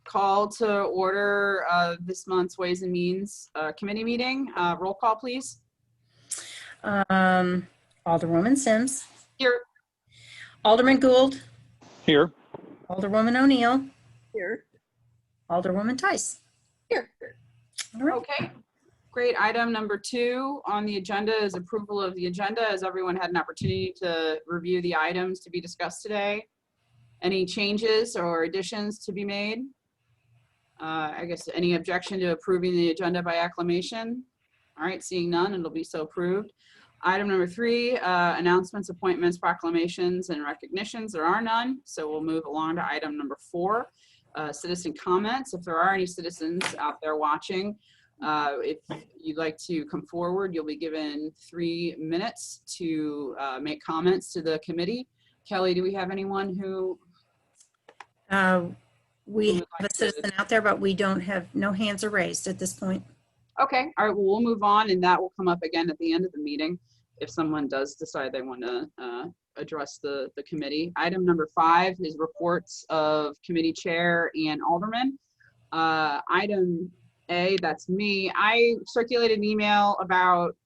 Call to order this month's Ways and Means Committee meeting. Roll call, please. Alderwoman Sims. Here. Alderman Gould. Here. Alderwoman O'Neill. Here. Alderwoman Tice. Here. All right. Okay. Great. Item number 2 on the agenda is approval of the agenda. Has everyone had an opportunity to review the items to be discussed today? Any changes or additions to be made? I guess any objection to approving the agenda by acclamation? All right, seeing none, it'll be so approved. Item number 3, announcements, appointments, proclamations, and recognitions. There are none, so we'll move along to item number 4, citizen comments. If there are any citizens out there watching, if you'd like to come forward, you'll be given 3 minutes to make comments to the committee. Kelly, do we have anyone who? We have a citizen out there, but we don't have, no hands are raised at this point. Okay, all right, well, we'll move on, and that will come up again at the end of the meeting if someone does decide they want to address the committee. Item number 5 is reports of committee chair and alderman. Item A, that's me. I circulated an email about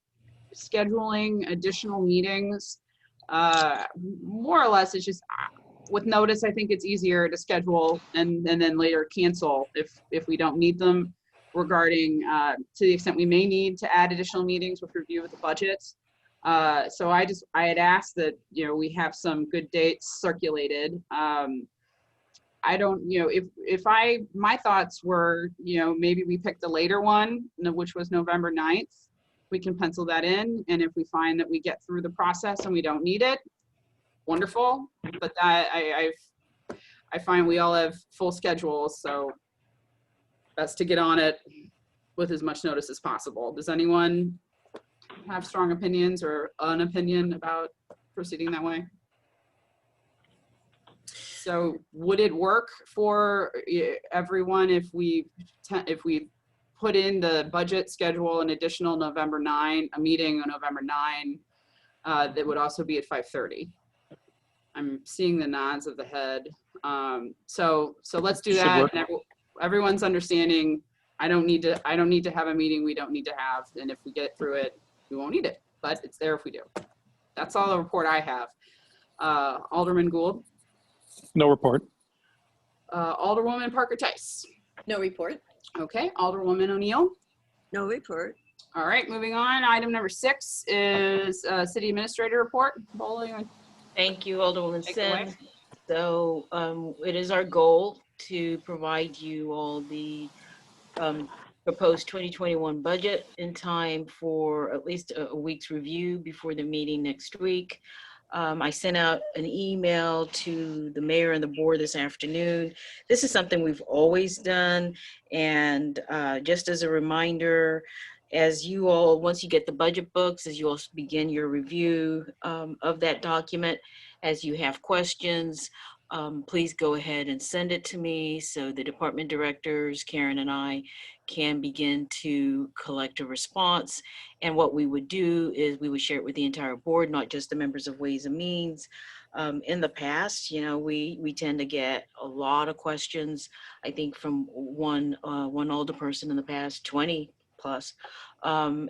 scheduling additional meetings. More or less, it's just with notice. I think it's easier to schedule and then later cancel if we don't need them, regarding to the extent we may need to add additional meetings with review of the budgets. So I had asked that, we have some good dates circulated. I don't, my thoughts were, maybe we picked a later one, which was November 9th. We can pencil that in. And if we find that we get through the process and we don't need it, wonderful. But I find we all have full schedules, so best to get on it with as much notice as possible. Does anyone have strong opinions or an opinion about proceeding that way? So would it work for everyone if we put in the budget schedule an additional November 9, a meeting on November 9 that would also be at 5:30? I'm seeing the nods of the head. So let's do that. And everyone's understanding. I don't need to have a meeting we don't need to have. And if we get through it, we won't need it, but it's there if we do. That's all the report I have. Alderman Gould. No report. Alderwoman Parker Tice. No report. Okay. Alderwoman O'Neill. No report. All right, moving on. Item number 6 is city administrator report. Bowling. Thank you, Alderwoman Sims. So it is our goal to provide you all the proposed 2021 budget in time for at least a week's review before the meeting next week. I sent out an email to the mayor and the board this afternoon. This is something we've always done. And just as a reminder, as you all, once you get the budget books, as you all begin your review of that document, as you have questions, please go ahead and send it to me so the department directors, Karen and I, can begin to collect a response. And what we would do is we would share it with the entire board, not just the members of Ways and Means. In the past, we tend to get a lot of questions, I think from one alderperson in the past, 20 plus. And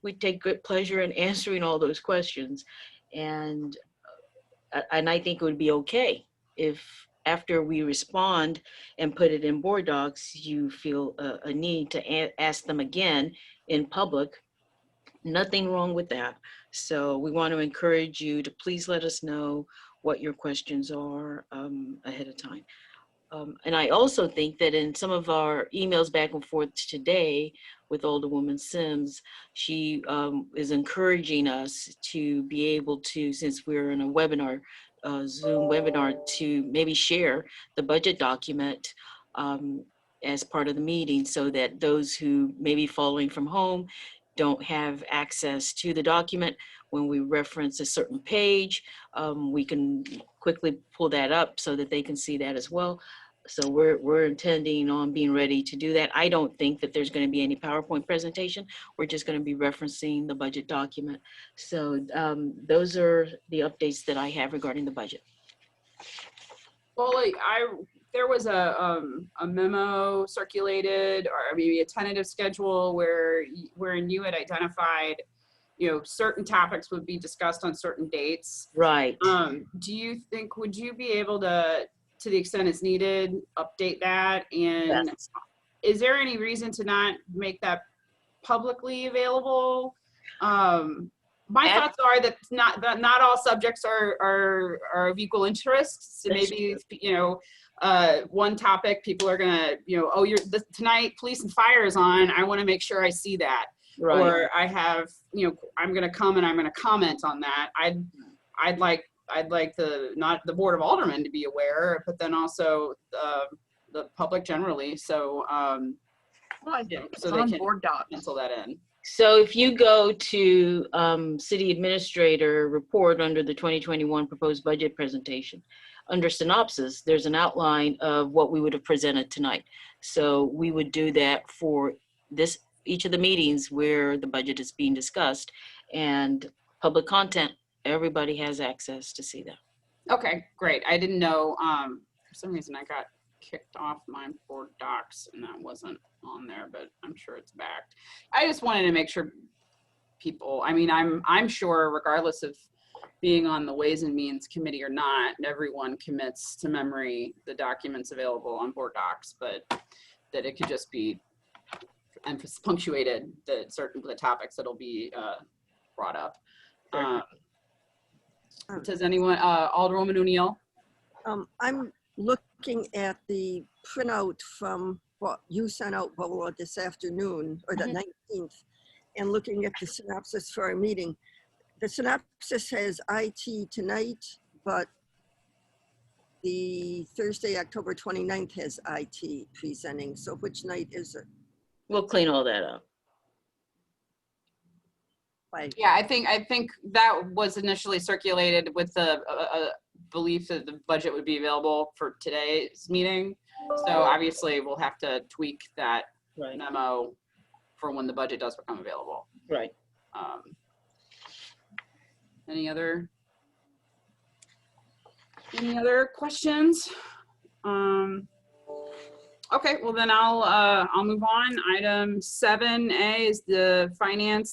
we take good pleasure in answering all those questions. And I think it would be okay if after we respond and put it in board docs, you feel a need to ask them again in public. Nothing wrong with that. So we want to encourage you to please let us know what your questions are ahead of time. And I also think that in some of our emails back and forth today with Alderwoman Sims, she is encouraging us to be able to, since we're in a webinar, Zoom webinar, to maybe share the budget document as part of the meeting so that those who may be following from home don't have access to the document. When we reference a certain page, we can quickly pull that up so that they can see that as well. So we're intending on being ready to do that. I don't think that there's going to be any PowerPoint presentation. We're just going to be referencing the budget document. So those are the updates that I have regarding the budget. Well, there was a memo circulated, or maybe a tentative schedule wherein you had identified, certain topics would be discussed on certain dates. Right. Do you think, would you be able to the extent it's needed, update that? And Yes. is there any reason to not make that publicly available? My thoughts are that not all subjects are of equal interest. So That's maybe, one topic people are gonna, tonight police and fire is on. I want to make sure I see that. Right. Or I have, I'm gonna come and I'm gonna comment on that. I'd like not the Board of Aldermen to be aware, but then also the public generally. So Well, I think it's so they on can board docs. pencil that in. So if you go to City Administrator Report under the 2021 proposed budget presentation, under synopsis, there's an outline of what we would have presented tonight. So we would do that for each of the meetings where the budget is being discussed, and public content, everybody has access to see that. Okay, great. I didn't know, for some reason I got kicked off my board docs and that wasn't on there, but I'm sure it's back. I just wanted to make sure people, I'm sure regardless of being on the Ways and Means Committee or not, everyone commits to memory the documents available on board docs, but that it could just be punctuated that the topics that'll be brought up. Does anyone, Alderwoman O'Neill? I'm looking at the printout from what you sent out, Bola, this afternoon, or the 19th, and looking at the synopsis for our meeting. The synopsis has IT tonight, but the Thursday, October 29th has IT presenting. So which night is it? We'll clean all that up. Yeah, I think that was initially circulated with the belief that the budget would be available for today's meeting. So obviously we'll have to tweak that memo for when the budget does become available. Right. Any other questions? Okay, well then I'll move on. Item 7A is the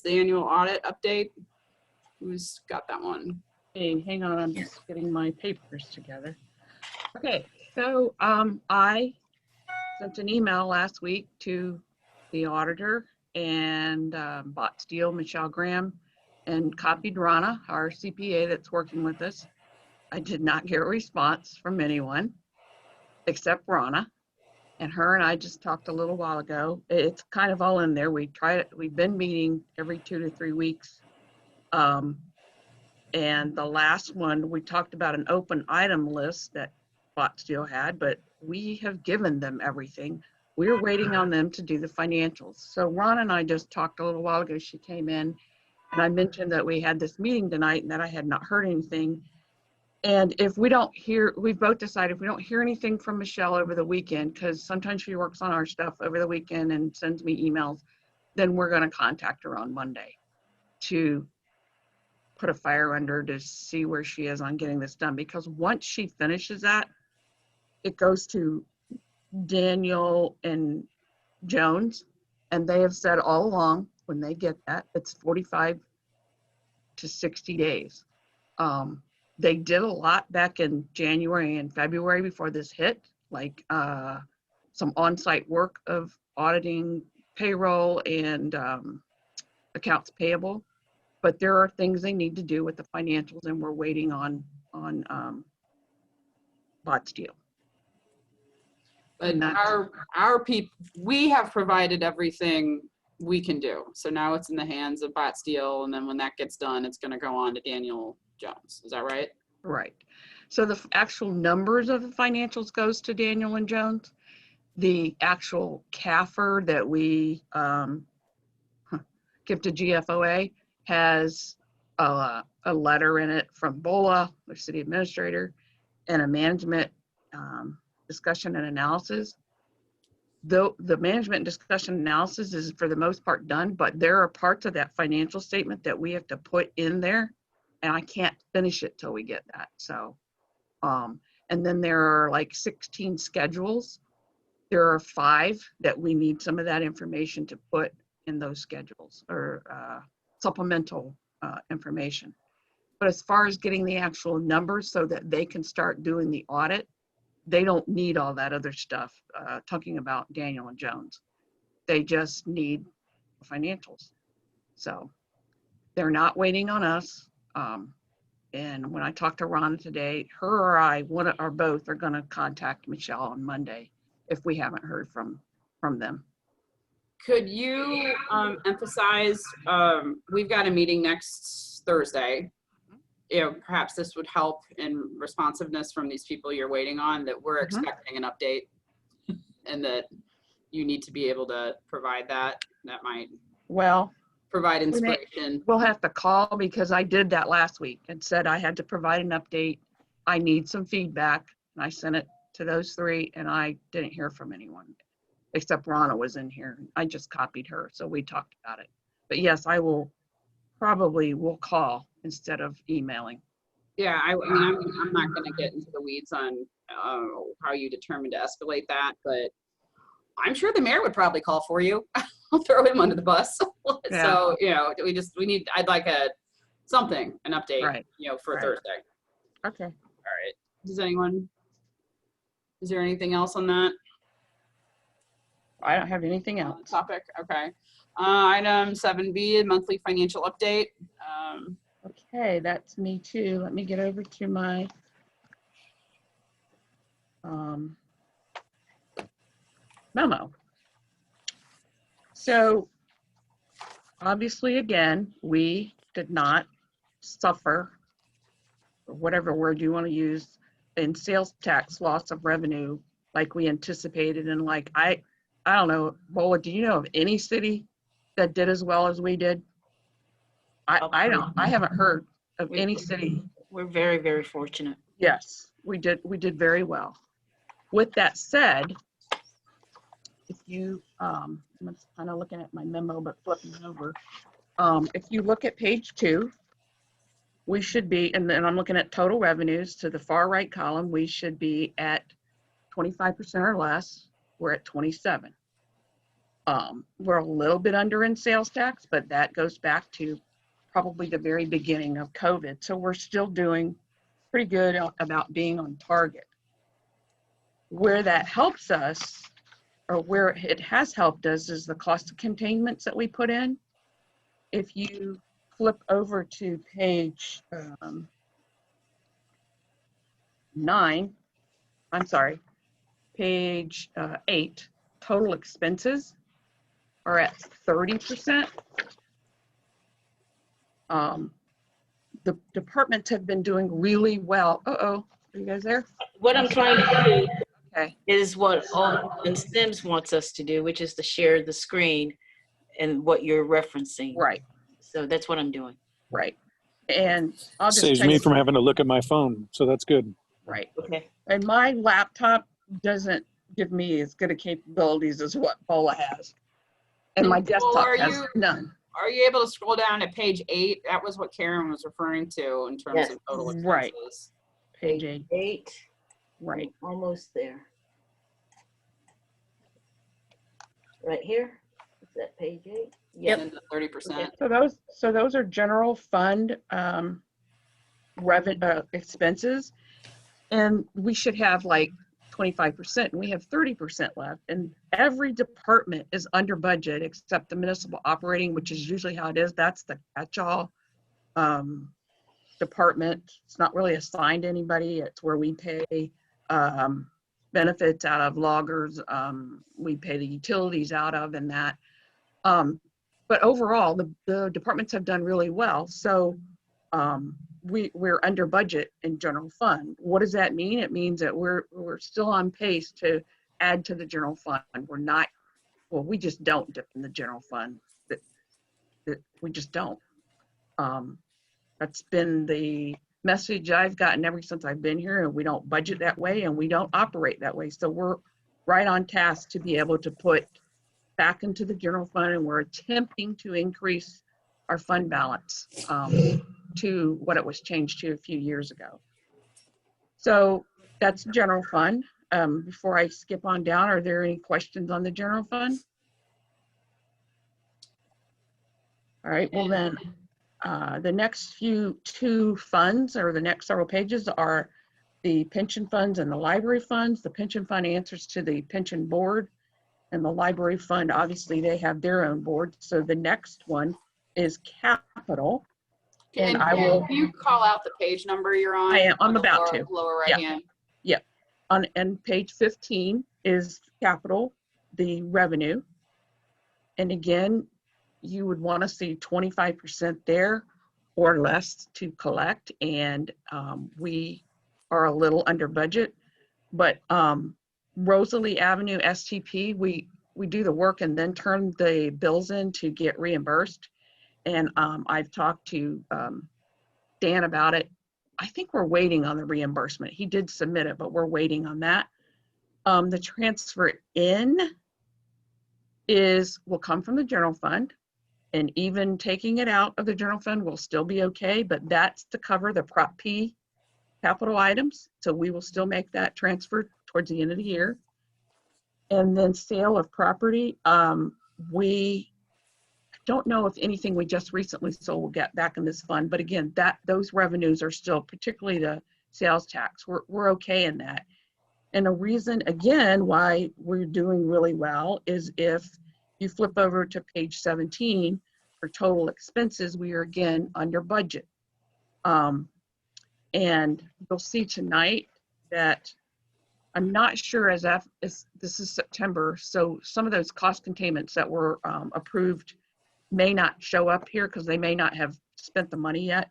annual audit update. Who's got that one? Hey, hang on, I'm just getting my papers together. Okay, so I sent an email last week to the auditor and Bot Steele, Michelle Graham, and copied Rana, our CPA that's working with us. I did not get a response from anyone except Rana. And her and I just talked a little while ago. It's kind of all in there. We've been meeting every 2 to 3 weeks. And the last one, we talked about an open item list that Bot Steel had, but we have given them everything. We're waiting on them to do the financials. So Ron and I just talked a little while ago. She came in and I mentioned that we had this meeting tonight and that I had not heard anything. And if we don't hear, we've both decided if we don't hear anything from Michelle over the weekend, because sometimes she works on our stuff over the weekend and sends me emails, then we're going to contact her on Monday to put a fire under to see where she is on getting this done. Because once she finishes that, it goes to Daniel and Jones, and they have said all along when they get that, it's 45 to 60 days. They did a lot back in January and February before this hit, like some on-site work of auditing payroll and accounts payable. But there are things they need to do with the financials, and we're waiting on Bot Steel. But our people, we have provided everything we can do. So now it's in the hands of Bot Steel, and then when that gets done, it's going to go on to Daniel Jones. Is that right? Right. So the actual numbers of the financials goes to Daniel and Jones. The actual CAFR that we give to GFOA has a letter in it from BOLA, the city administrator, and a management discussion and analysis. Though the management discussion analysis is for the most part done, but there are parts of that financial statement that we have to put in there, and I can't finish it till we get that. So And then there are like 16 schedules. There are 5 that we need some of that information to put in those schedules, or supplemental information. But as far as getting the actual numbers so that they can start doing the audit, they don't need all that other stuff, talking about Daniel and Jones. They just need financials. So they're not waiting on us. And when I talked to Rhonda today, her or I, one or both, are going to contact Michelle on Monday if we haven't heard from them. Could you emphasize, we've got a meeting next Thursday. You know, perhaps this would help in responsiveness from these people you're waiting on, that we're expecting an update and that you need to be able to provide that. That might provide inspiration. We'll have to call, because I did that last week and said I had to provide an update. I need some feedback. And I sent it to those 3 and I didn't hear from anyone except Rana was in here. I just copied her. So we talked about it. But yes, I will call instead of emailing. Yeah, I mean, I'm not going to get into the weeds on how you determine to escalate that, but I'm sure the mayor would probably call for you. I'll throw him under the bus. Yeah. So, you know, I'd like an update, Right. you know, for Right. Thursday. Okay. All right. Is there anything else on that I don't have anything else. topic? Okay. Item 7B, monthly financial update. Okay, that's me too. Let me get over to my memo. So obviously, again, we did not suffer, or whatever word you want to use, in sales tax loss of revenue like we anticipated. And like, I don't know, Bola, do you know of any city that did as well as we did? I haven't heard of any city. We're very, very fortunate. Yes, we did very well. With that said, if you, I'm kind of looking at my memo, but flipping over. If you look at page 2, we should be, and then I'm looking at total revenues to the far right column, we should be at 25% or less. We're at 27. We're a little bit under in sales tax, but that goes back to probably the very beginning of COVID. So we're still doing pretty good about being on target. Where that helps us, or where it has helped us, is the cost of containments that we put in. If you flip over to page 8, total expenses are at 30%. The departments have been doing really well. Are you guys there? What I'm trying to do Okay. is what Alderman Sims wants us to do, which is to share the screen and what you're referencing. Right, So that's what I'm doing. right. And I'll just Saves tell me you, from having to look at my phone, so that's good. right. Okay. And my laptop doesn't give me as good a capabilities as what Bola has. And my Well, desktop has none. Are you able to scroll down to page 8? That was what Karen was referring to in terms Yes. of total expenses. Right. Page 8, 8. right. Almost there. Right here. Is that page 8? And then the 30%. So those are general fund expenses, and we should have like 25%, and we have 30% left. And every department is under budget except the municipal operating, which is usually how it is. That's the catch-all department. It's not really assigned to anybody. It's where we pay benefits out of, loggers. We pay the utilities out of, and that. But overall, the departments have done really well. So we're under budget in general fund. What does that mean? It means that we're still on pace to add to the general fund. We're not, well, we just don't dip in the general fund. We just don't. That's been the message I've gotten ever since I've been here, and we don't budget that way and we don't operate that way. So we're right on task to be able to put back into the general fund, and we're attempting to increase our fund balance to what it was changed to a few years ago. So That's general fund. Before I skip on down, are there any questions on the general fund? All right, well then, the next two funds, or the next several pages, are the pension funds and the library funds. The pension fund answers to the pension board, and the library fund, obviously, they have their own board. So the next one is capital. And I will. Can you call out the page number you're on? I am. I'm on the about to. Lower right hand. And page 15 is capital, the revenue. And again, you would want to see 25% there or less to collect. And we are a little under budget. But Rosalie Avenue STP, we do the work and then turn the bills in to get reimbursed. And I've talked to Dan about it. I think we're waiting on the reimbursement. He did submit it, but we're waiting on that. The transfer in will come from the general fund, and even taking it out of the general fund will still be okay, but that's to cover the Prop P capital items. So we will still make that transfer towards the end of the year. And then sale of property, we don't know if anything we just recently sold will get back in this fund, but again, those revenues are still, particularly the sales tax, we're okay in that. And the reason, again, why we're doing really well is if you flip over to page 17 for total expenses, we are again under budget. And you'll see tonight that I'm not sure as this is September, so some of those cost containments that were approved may not show up here because they may not have spent the money yet,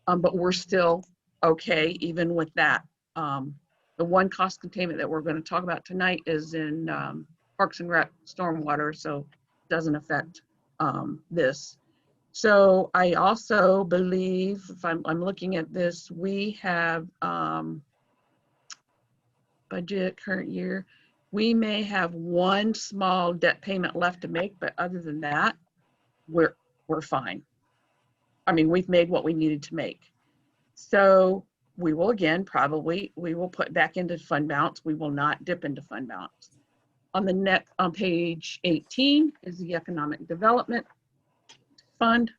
but we're still okay even with that. The one cost containment that we're going to talk about tonight is in Parks and Rec stormwater, so it doesn't affect this. So I also believe, if I'm looking at this, we have budget current year. We may have one small debt payment left to make, but other than that, we're fine. I mean, we've made what we needed to make. So we will again, probably, we will put back into fund balance. We will not dip into fund balance. On page 18 is the Economic Development Fund.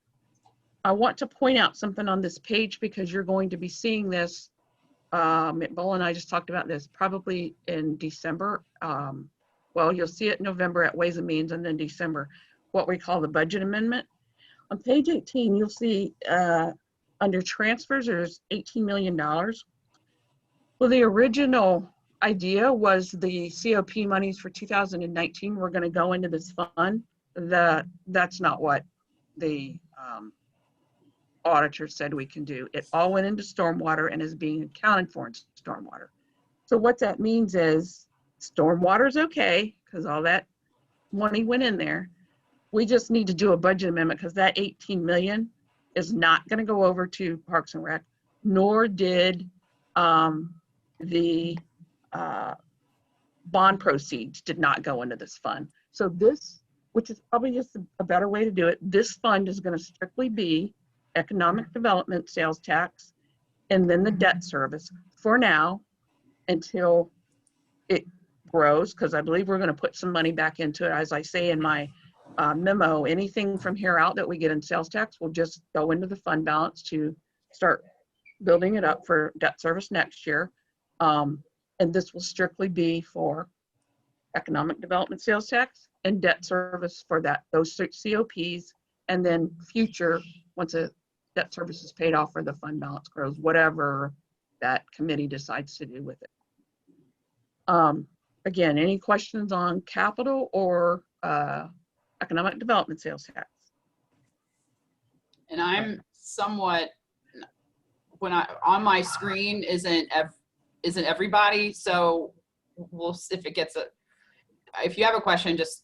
I want to point out something on this page because you're going to be seeing this. Bull and I just talked about this probably in December. Well, you'll see it in November at Ways and Means, and then December, what we call the budget amendment. On page 18, you'll see under transfers, there's $18 million. Well, the original idea was the COP monies for 2019 were going to go into this fund. That's not what the auditor said we can do. It all went into stormwater and is being accounted for in stormwater. So what that means is stormwater is okay because all that money went in there. We just need to do a budget amendment because that 18 million is not going to go over to Parks and Rec, nor did the bond proceeds did not go into this fund. So this, which is probably just a better way to do it, this fund is going to strictly be economic development sales tax and then the debt service for now until it grows, because I believe we're going to put some money back into it. As I say in my memo, anything from here out that we get in sales tax will just go into the fund balance to start building it up for debt service next year. And this will strictly be for economic development sales tax and debt service for those COPs, and then future, once a debt service is paid off or the fund balance grows, whatever that committee decides to do with it. Again, any questions on capital or economic development sales tax? And I'm somewhat, on my screen isn't everybody, so we'll see if it gets if you have a question, just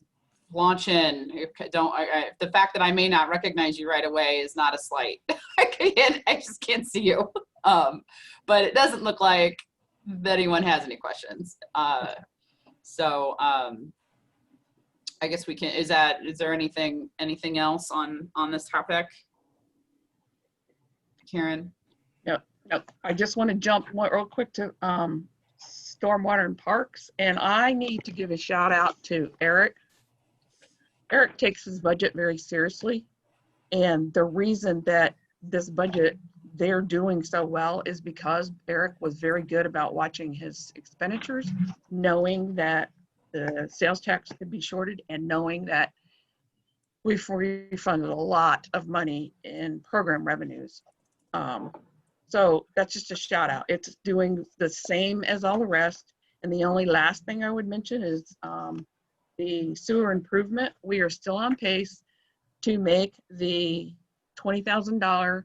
launch in. The fact that I may not recognize you right away is not a slight. I just can't see you. But it doesn't look like that anyone has any questions. I guess we can, is there anything else on this topic? Karen? No, I just want to jump real quick to stormwater and parks, and I need to give a shout out to Eric. Eric takes his budget very seriously, and the reason that this budget they're doing so well is because Eric was very good about watching his expenditures, knowing that the sales tax could be shorted, and knowing that we've refunded a lot of money in program revenues. So that's just a shout out. It's doing the same as all the rest. And the only last thing I would mention is the sewer improvement. We are still on pace to make the $20,000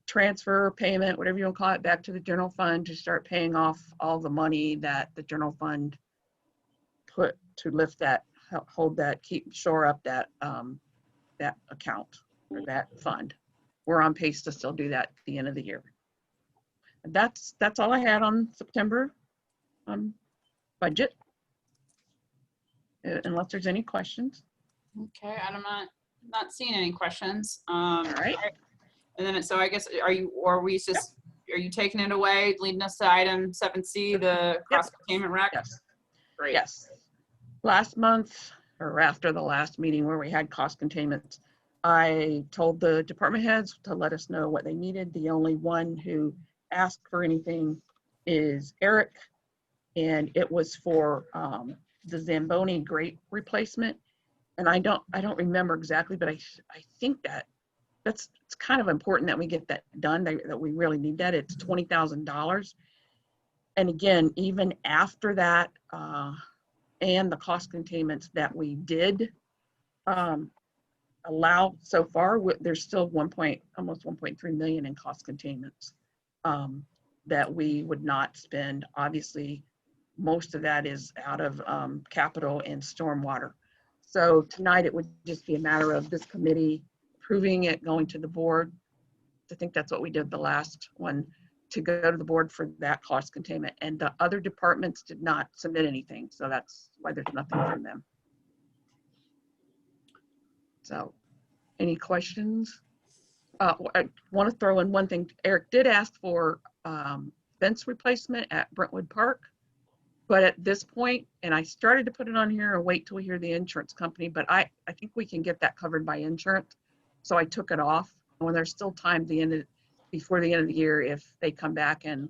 transfer payment, whatever you want to call it, back to the general fund to start paying off all the money that the general fund put to lift that, hold that, shore up that that account or that fund. We're on pace to still do that at the end of the year. And that's all I had on September budget. Unless there's any questions. Okay, I'm not seeing any questions. All right. And then, so I guess, are you taking it away, leading us to item 7C, the cost containment rec? Yes. Great. Yes. Last month, or after the last meeting where we had cost containment, I told the department heads to let us know what they needed. The only one who asked for anything is Eric, and it was for the Zamboni grate replacement. And I don't remember exactly, but I think it's kind of important that we get that done, that we really need that. It's $20,000. And again, even after that, and the cost containments that we did allow so far, there's still almost 1.3 million in cost containments that we would not spend. Obviously, most of that is out of capital and stormwater. So tonight it would just be a matter of this committee approving it, going to the board. I think that's what we did the last one, to go to the board for that cost containment. And the other departments did not submit anything. So that's why there's nothing from them. So any questions? I want to throw in one thing. Eric did ask for fence replacement at Brentwood Park. But at this point, and I started to put it on here and wait till we hear the insurance company, but I think we can get that covered by insurance. So I took it off. When there's still time before the end of the year, if they come back and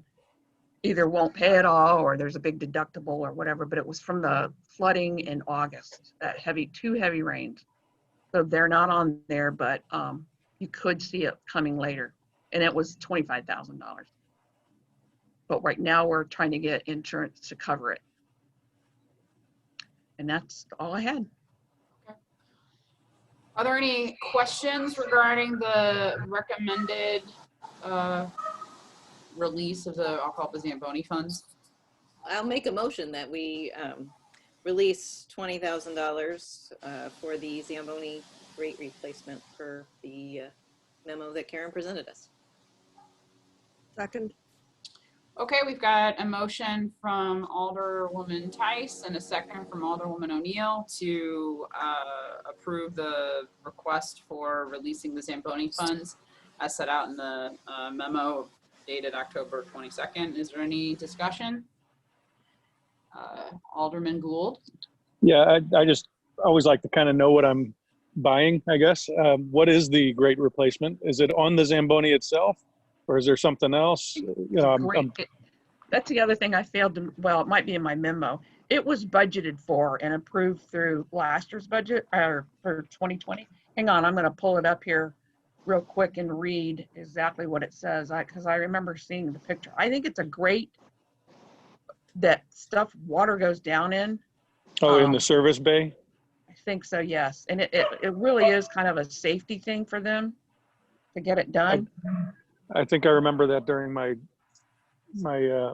either won't pay it all or there's a big deductible or whatever, but it was from the flooding in August, that two heavy rains. So they're not on there, but you could see it coming later. And it was $25,000. But right now we're trying to get insurance to cover it. And that's all I had. Okay. Are there any questions regarding the recommended release of the, I'll call it the Zamboni funds? I'll make a motion that we release $20,000 for the Zamboni grate replacement for the memo that Karen presented us. Second. Okay, we've got a motion from Alderwoman Tice and a second from Alderwoman O'Neill to approve the request for releasing the Zamboni funds as set out in the memo dated October 22nd. Is there any discussion? Alderman Gould? Yeah, I just always like to kind of know what I'm buying, I guess. What is the grate replacement? Is it on the Zamboni itself? Or is there something else? You know, That's the other thing I failed to, well, it might be in my memo. It was budgeted for and approved through last year's budget or for 2020. Hang on, I'm going to pull it up here real quick and read exactly what it says, because I remember seeing the picture. I think it's a grate that water goes down in. Oh, in the service bay? I think so, yes. And it really is kind of a safety thing for them to get it done. I think I remember that during my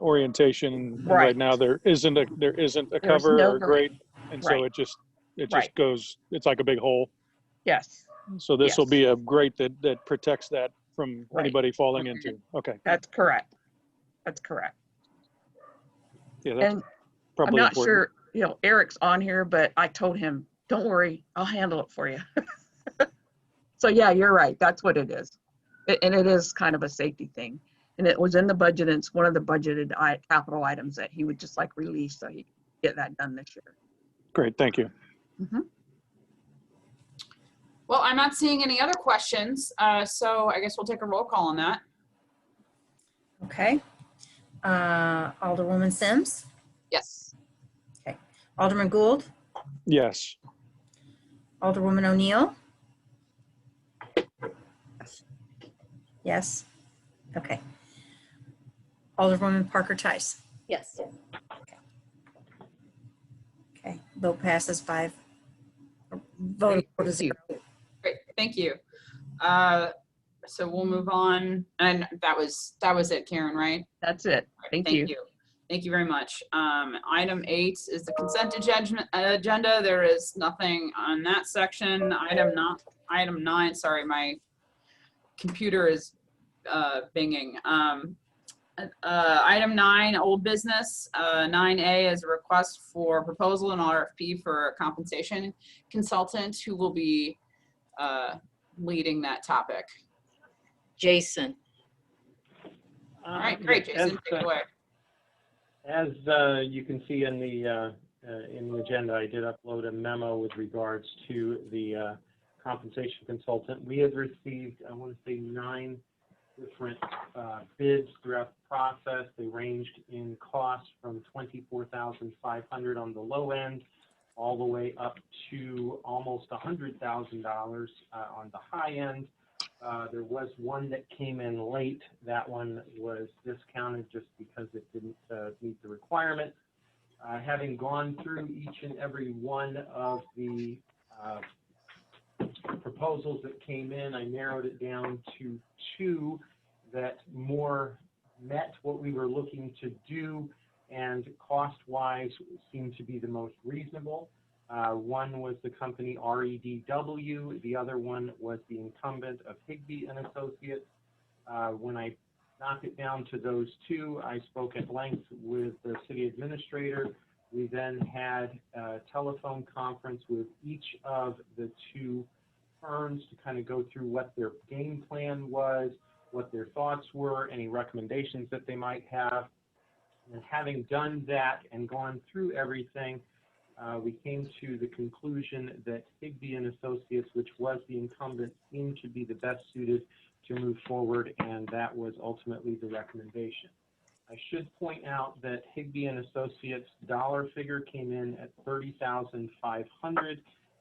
orientation. And right now there isn't a cover no or grate, and so right. it just goes. It's like a big hole. Yes. So this will be a grate that protects that from anybody falling into. Okay. That's correct. That's correct. Yeah, that's and probably I'm not important. sure, Eric's on here, but I told him, don't worry, I'll handle it for you. So yeah, you're right. That's what it is. And it is kind of a safety thing. And it was in the budget, and it's one of the budgeted capital items that he would just like release so he could get that done this year. Great, thank you. Well, I'm not seeing any other questions, so I guess we'll take a roll call on that. Okay. Alderwoman Sims, Yes. Alderman Gould, Yes. Alderwoman O'Neill. Yes. Okay. Alderwoman Parker Tice. Yes. Okay. Vote passes 5. Vote 4-0. Great, thank you. So we'll move on, and that was it, Karen, right? That's it. Thank you. Thank you very much. Item 8 is the consent agenda. There is nothing on that section. Item 9, sorry, my computer is binging. Item 9, old business. 9A is a request for proposal and RFP for a compensation consultant who will be leading that topic. Jason. All right, great, Jason, take it away. As you can see in the agenda, I did upload a memo with regards to the compensation consultant. We have received, I want to say, 9 different bids throughout the process. They ranged in cost from $24,500 on the low end, all the way up to almost $100,000 on the high end. There was one that came in late. That one was discounted just because it didn't meet the requirement. Having gone through each and every one of the proposals that came in, I narrowed it down to 2 that more met what we were looking to do and cost-wise seemed to be the most reasonable. One was the company REDW. The other one was the incumbent of Higbee and Associates. When I knocked it down to those 2, I spoke at length with the city administrator. We then had a telephone conference with each of the 2 firms to kind of go through what their game plan was, what their thoughts were, any recommendations that they might have. And having done that and gone through everything, we came to the conclusion that Higbee and Associates, which was the incumbent, seemed to be the best suited to move forward, and that was ultimately the recommendation. I should point out that Higbee and Associates' dollar figure came in at $30,500.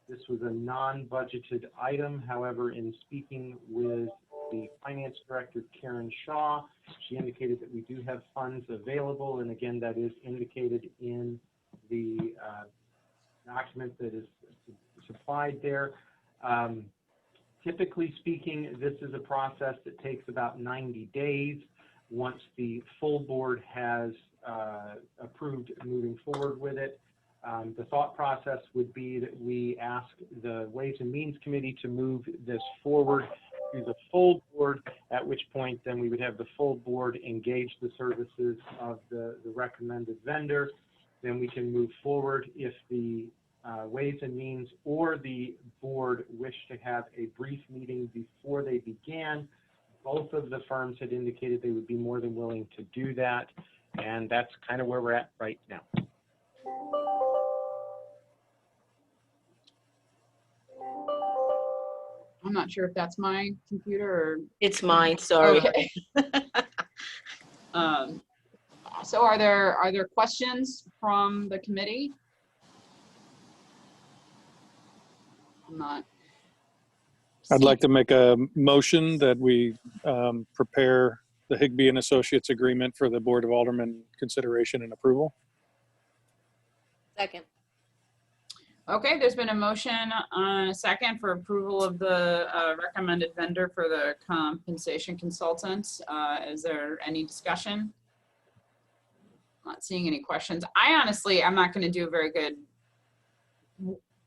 This was a non-budgeted item. However, in speaking with the finance director, Karen Shaw, she indicated that we do have funds available, and again, that is indicated in the document that is supplied there. Typically speaking, this is a process that takes about 90 days. Once the full board has approved moving forward with it, the thought process would be that we ask the Ways and Means Committee to move this forward to the full board, at which point then we would have the full board engage the services of the recommended vendor. Then we can move forward. If the Ways and Means or the board wish to have a brief meeting before they began, both of the firms had indicated they would be more than willing to do that, and that's kind of where we're at right now. I'm not sure if that's my computer or. It's mine, sorry. Okay. So are there questions from the committee? I'm not. I'd like to make a motion that we prepare the Higbee and Associates agreement for the Board of Aldermen consideration and approval. Second. Okay, there's been a motion on a second for approval of the recommended vendor for the compensation consultant. Is there any discussion? Not seeing any questions. I'm not going to do a very good.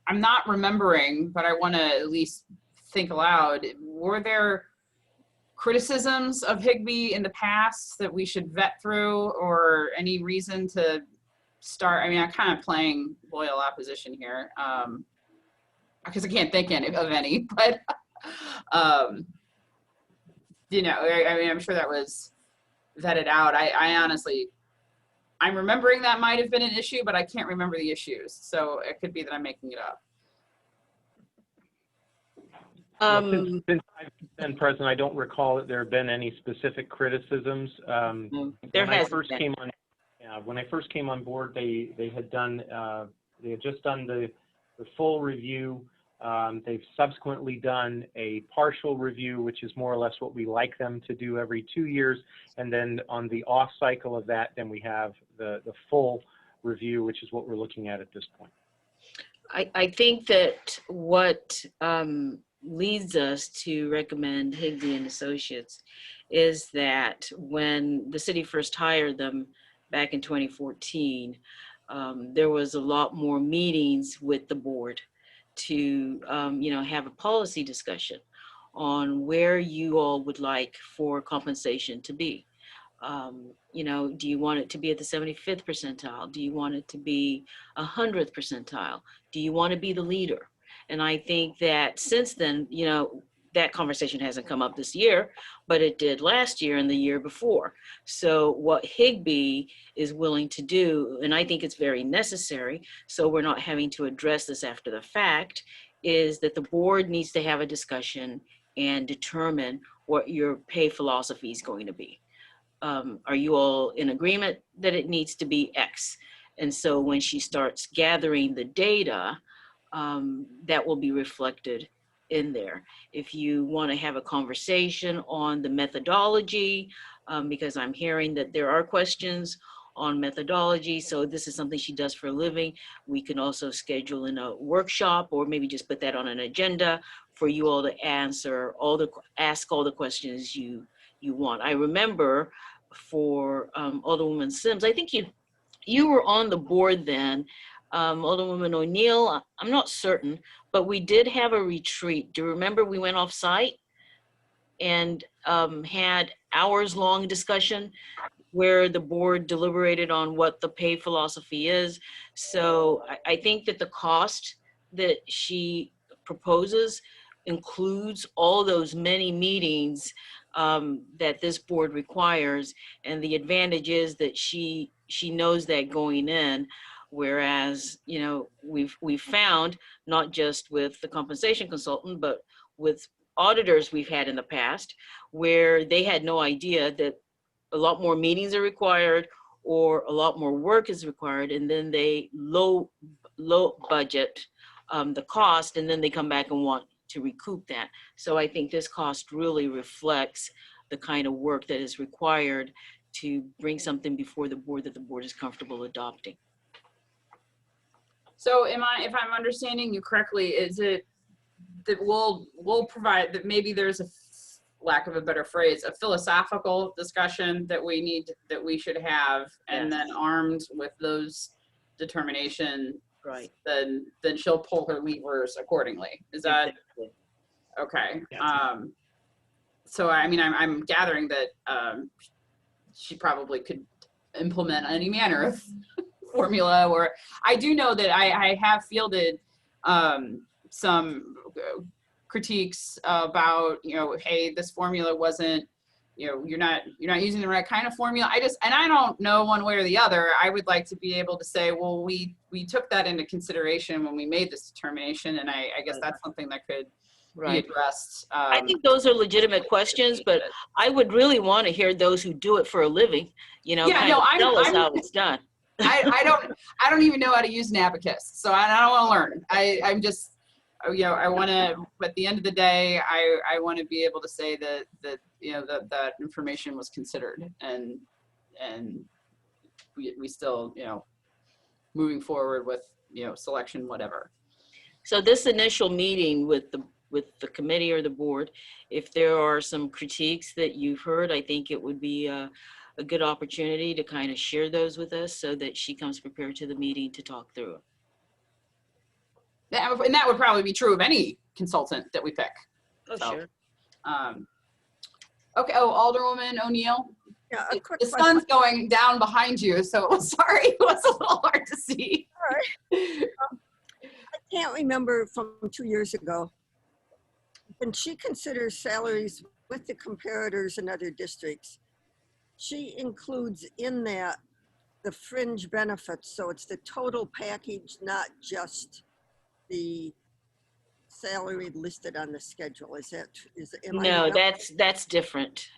I'm not remembering, but I want to at least think aloud. Were there criticisms of Higbee in the past that we should vet through, or any reason to start? I mean, I'm kind of playing loyal opposition here because I can't think of any, but you know, I mean, I'm sure that was vet it out. I honestly, I'm remembering that might have been an issue, but I can't remember the issues. So it could be that I'm making it up. Well, since I've been present, I don't recall that there have been any specific criticisms. No, there When I hasn't first been. came on, when I first came on board, they had just done the full review. They've subsequently done a partial review, which is more or less what we like them to do every 2 years. And then on the off cycle of that, then we have the full review, which is what we're looking at this point. I think that what leads us to recommend Higbee and Associates is that when the city first hired them back in 2014, there was a lot more meetings with the board to have a policy discussion on where you all would like for compensation to be. Do you want it to be at the 75th percentile? Do you want it to be 100th percentile? Do you want to be the leader? And I think that since then, that conversation hasn't come up this year, but it did last year and the year before. So what Higbee is willing to do, and I think it's very necessary, so we're not having to address this after the fact, is that the board needs to have a discussion and determine what your pay philosophy is going to be. Are you all in agreement that it needs to be X? And so when she starts gathering the data, that will be reflected in there. If you want to have a conversation on the methodology, because I'm hearing that there are questions on methodology, so this is something she does for a living, we can also schedule in a workshop or maybe just put that on an agenda for you all to ask all the questions you want. I remember for Alderwoman Sims, I think you were on the board then, Alderwoman O'Neill, I'm not certain, but we did have a retreat. Do you remember we went off site and had hours-long discussion where the board deliberated on what the pay philosophy is? So I think that the cost that she proposes includes all those many meetings that this board requires, and the advantage is that she knows that going in. Whereas, we've found, not just with the compensation consultant, but with auditors we've had in the past, where they had no idea that a lot more meetings are required or a lot more work is required, and then they low budget the cost, and then they come back and want to recoup that. So I think this cost really reflects the kind of work that is required to bring something before the board that the board is comfortable adopting. So if I'm understanding you correctly, is it that we'll provide that maybe there's lack of a better phrase, a philosophical discussion that we should have, and Yes. then armed with those determination, Right. then she'll pull her levers accordingly. Is that Exactly. okay? Yeah. So I mean, I'm gathering that she probably could implement any manner of formula, or I do know that I have fielded some critiques about, hey, this formula wasn't, you're not using the right kind of formula. I don't know one way or the other. I would like to be able to say, well, we took that into consideration when we made this determination, and I guess that's something that could be addressed. I think those are legitimate questions, but I would really want to hear those who do it for a living, tell us how it's done. I don't even know how to use an abacus, so I don't want to learn. I'm just, I want to, at the end of the day, I want to be able to say that that information was considered, and we still, moving forward with, selection, whatever. So this initial meeting with the committee or the board, if there are some critiques that you've heard, I think it would be a good opportunity to kind of share those with us so that she comes prepared to the meeting to talk through it. And that would probably be true of any consultant that we pick. Oh, So, sure. Okay. Oh, Alderwoman O'Neill. Yeah, a quick The question. sun's going down behind you, so sorry, it was a little hard to see. All right. I can't remember from 2 years ago. When she considers salaries with the comparators in other districts, she includes in that the fringe benefits, so it's the total package, not just the salary listed on the schedule. Is that, am I No, wrong? that's different.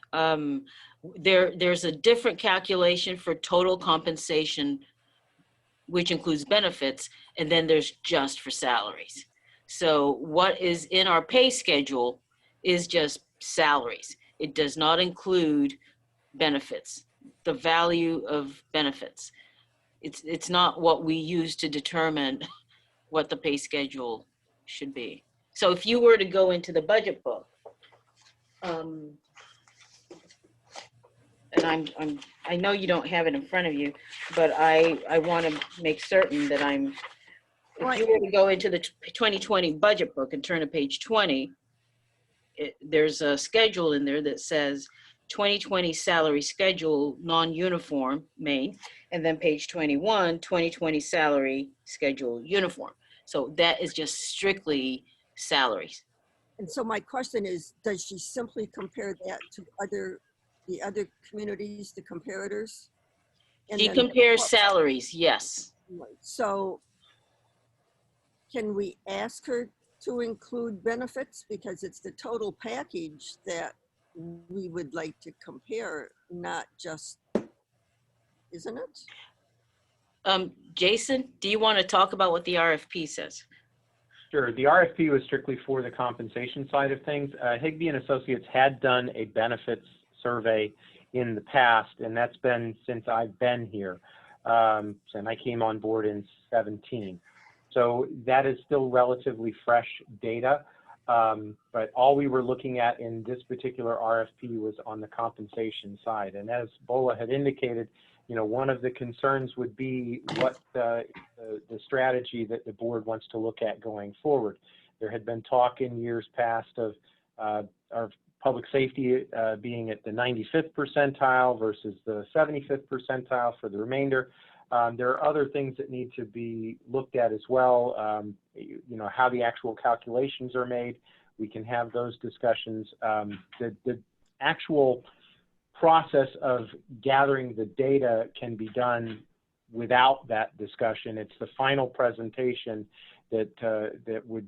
There's a different calculation for total compensation, which includes benefits, and then there's just for salaries. So what is in our pay schedule is just salaries. It does not include benefits, the value of benefits. It's not what we use to determine what the pay schedule should be. So if you were to go into the budget book, and I know you don't have it in front of you, but I want to make certain that if you were to go into the 2020 budget book and turn to page 20, there's a schedule in there that says 2020 salary schedule, non-uniform, main, and then page 21, 2020 salary schedule, uniform. So that is just strictly salaries. And so my question is, does she simply compare that to the other communities, the comparators? And She then compares salaries, yes. So can we ask her to include benefits? Because it's the total package that we would like to compare, not just, isn't it? Jason, do you want to talk about what the RFP says? Sure. The RFP was strictly for the compensation side of things. Higbee and Associates had done a benefits survey in the past, and that's been since I've been here. And I came on board in 2017. So that is still relatively fresh data. But all we were looking at in this particular RFP was on the compensation side. And as Bola had indicated, you know, one of the concerns would be what the strategy that the board wants to look at going forward. There had been talk in years past of our public safety being at the 95th percentile versus the 75th percentile for the remainder. There are other things that need to be looked at as well. You know, how the actual calculations are made. We can have those discussions. The actual process of gathering the data can be done without that discussion. It's the final presentation that that would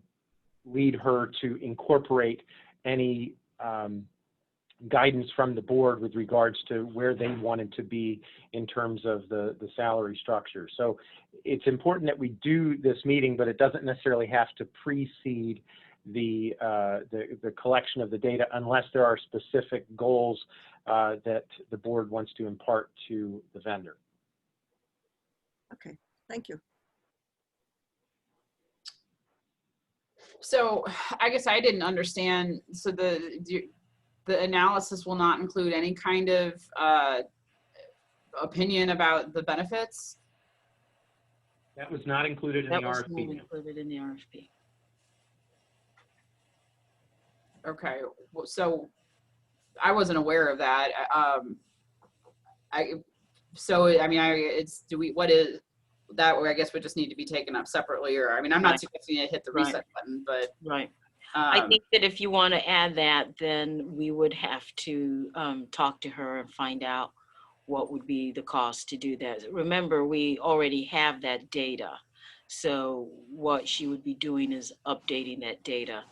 lead her to incorporate any guidance from the board with regards to where they wanted to be in terms of the salary structure. So it's important that we do this meeting, but it doesn't necessarily have to precede the collection of the data unless there are specific goals that the board wants to impart to the vendor. Okay, thank you. So I guess I didn't understand. So the analysis will not include any kind of opinion about the benefits? That was not included in the RFP. That was not included in the RFP. Okay, so I wasn't aware of that. What is that? I guess would just need to be taken up separately, or I'm not suggesting you hit the reset button, but right. I think that if you want to add that, then we would have to talk to her and find out what would be the cost to do that. Remember, we already have that data. So what she would be doing is updating that data.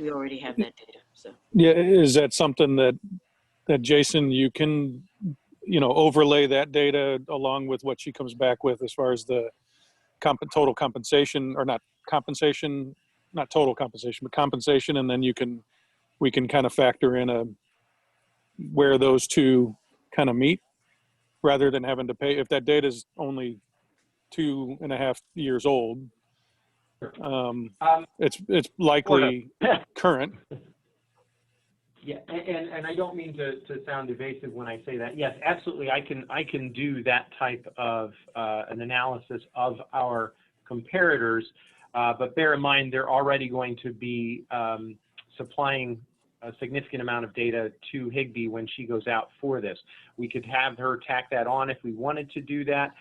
We already have that data. So Yeah, is that something that Jason, you can, overlay that data along with what she comes back with as far as the total compensation, or not total compensation, but compensation, and then we can kind of factor in where those two kind of meet, rather than having to pay, if that data is only 2.5 years old, it's likely current. Yeah, and I don't mean to sound evasive when I say that. Yes, absolutely, I can do that type of an analysis of our comparators, but bear in mind they're already going to be supplying a significant amount of data to Higbee when she goes out for this. We could have her tack that on if we wanted to do that.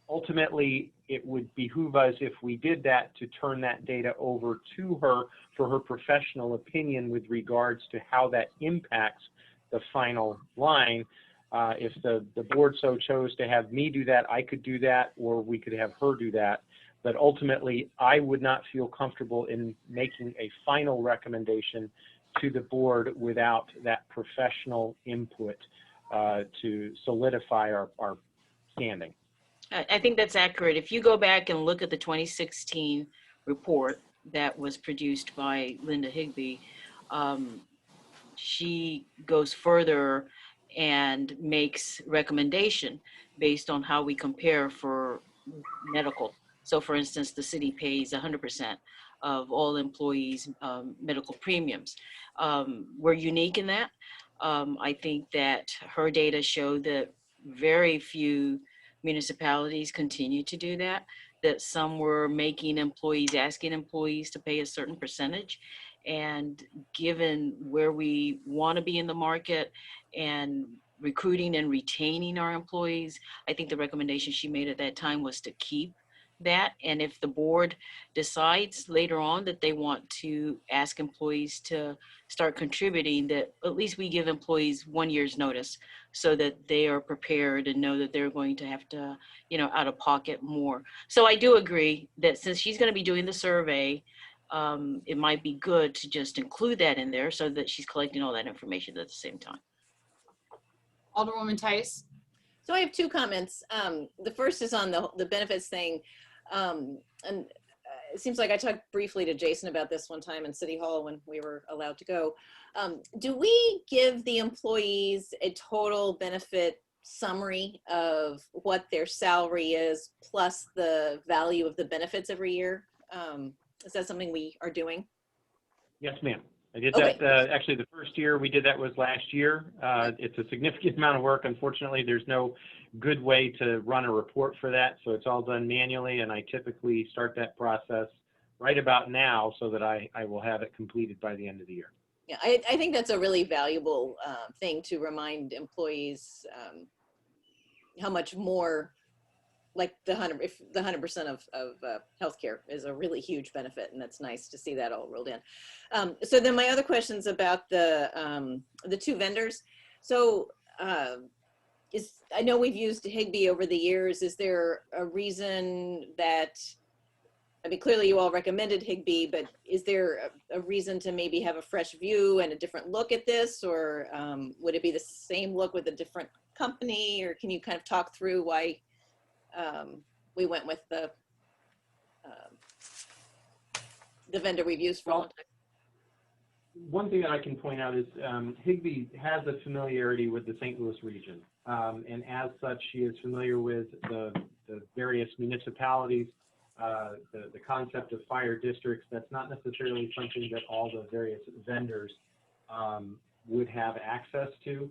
ultimately, it would behoove us, if we did that, to turn that data over to her for her professional opinion with regards to how that impacts the final line. If the board so chose to have me do that, I could do that, or we could have her do that. But ultimately, I would not feel comfortable in making a final recommendation to the board without that professional input to solidify our standing. I think that's accurate. If you go back and look at the 2016 report that was produced by Linda Higbee, she goes further and makes recommendation based on how we compare for medical. So for instance, the city pays 100% of all employees' medical premiums. We're unique in that. I think that her data show that very few municipalities continue to do that, that some were making employees, asking employees to pay a certain percentage. And given where we want to be in the market and recruiting and retaining our employees, I think the recommendation she made at that time was to keep that. And if the board decides later on that they want to ask employees to start contributing, that at least we give employees 1 year's notice so that they are prepared and know that they're going to have to, out of pocket more. So I do agree that since she's going to be doing the survey, it might be good to just include that in there so that she's collecting all that information at the same time. Alderwoman Tice. So I have two comments. The first is on the benefits thing. And it seems like I talked briefly to Jason about this one time in City Hall when we were allowed to go. Do we give the employees a total benefit summary of what their salary is plus the value of the benefits every year? Is that something we are doing? Yes, ma'am. I did Okay. that. Actually, the first year we did that was last year. It's a significant amount of work. Unfortunately, there's no good way to run a report for that, so it's all done manually, and I typically start that process right about now so that I will have it completed by the end of the year. Yeah, I think that's a really valuable thing to remind employees how much more, like the 100% of healthcare is a really huge benefit, and that's nice to see that all rolled in. So then my other questions about the two vendors. So I know we've used Higbee over the years. Is there a reason that, I mean, clearly you all recommended Higbee, but is there a reason to maybe have a fresh view and a different look at this, or would it be the same look with a different company, or can you kind of talk through why we went with the vendor we've used for a long time? One thing that I can point out is Higbee has a familiarity with the St. Louis region, and as such, she is familiar with the various municipalities, the concept of fire districts. That's not necessarily something that all the various vendors would have access to.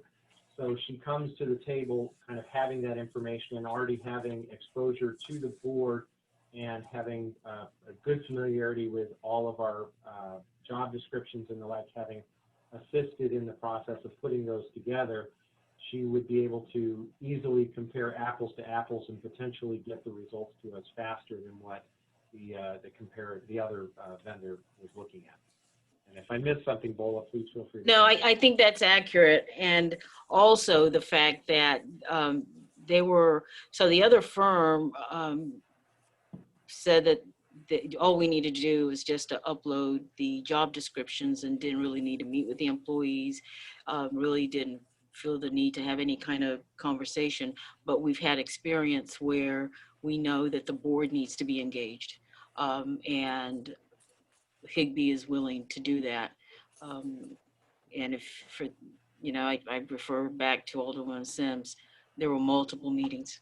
So she comes to the table kind of having that information and already having exposure to the board and having a good familiarity with all of our job descriptions and the like, having assisted in the process of putting those together. She would be able to easily compare apples to apples and potentially get the results to us faster than what the other vendor was looking at. And if I missed something, Bola, please feel free to. No, I think that's accurate. And also the fact that so the other firm said that all we needed to do was just to upload the job descriptions and didn't really need to meet with the employees, really didn't feel the need to have any kind of conversation. But we've had experience where we know that the board needs to be engaged, and Higbee is willing to do that. And I refer back to Alderman Sims, there were multiple meetings,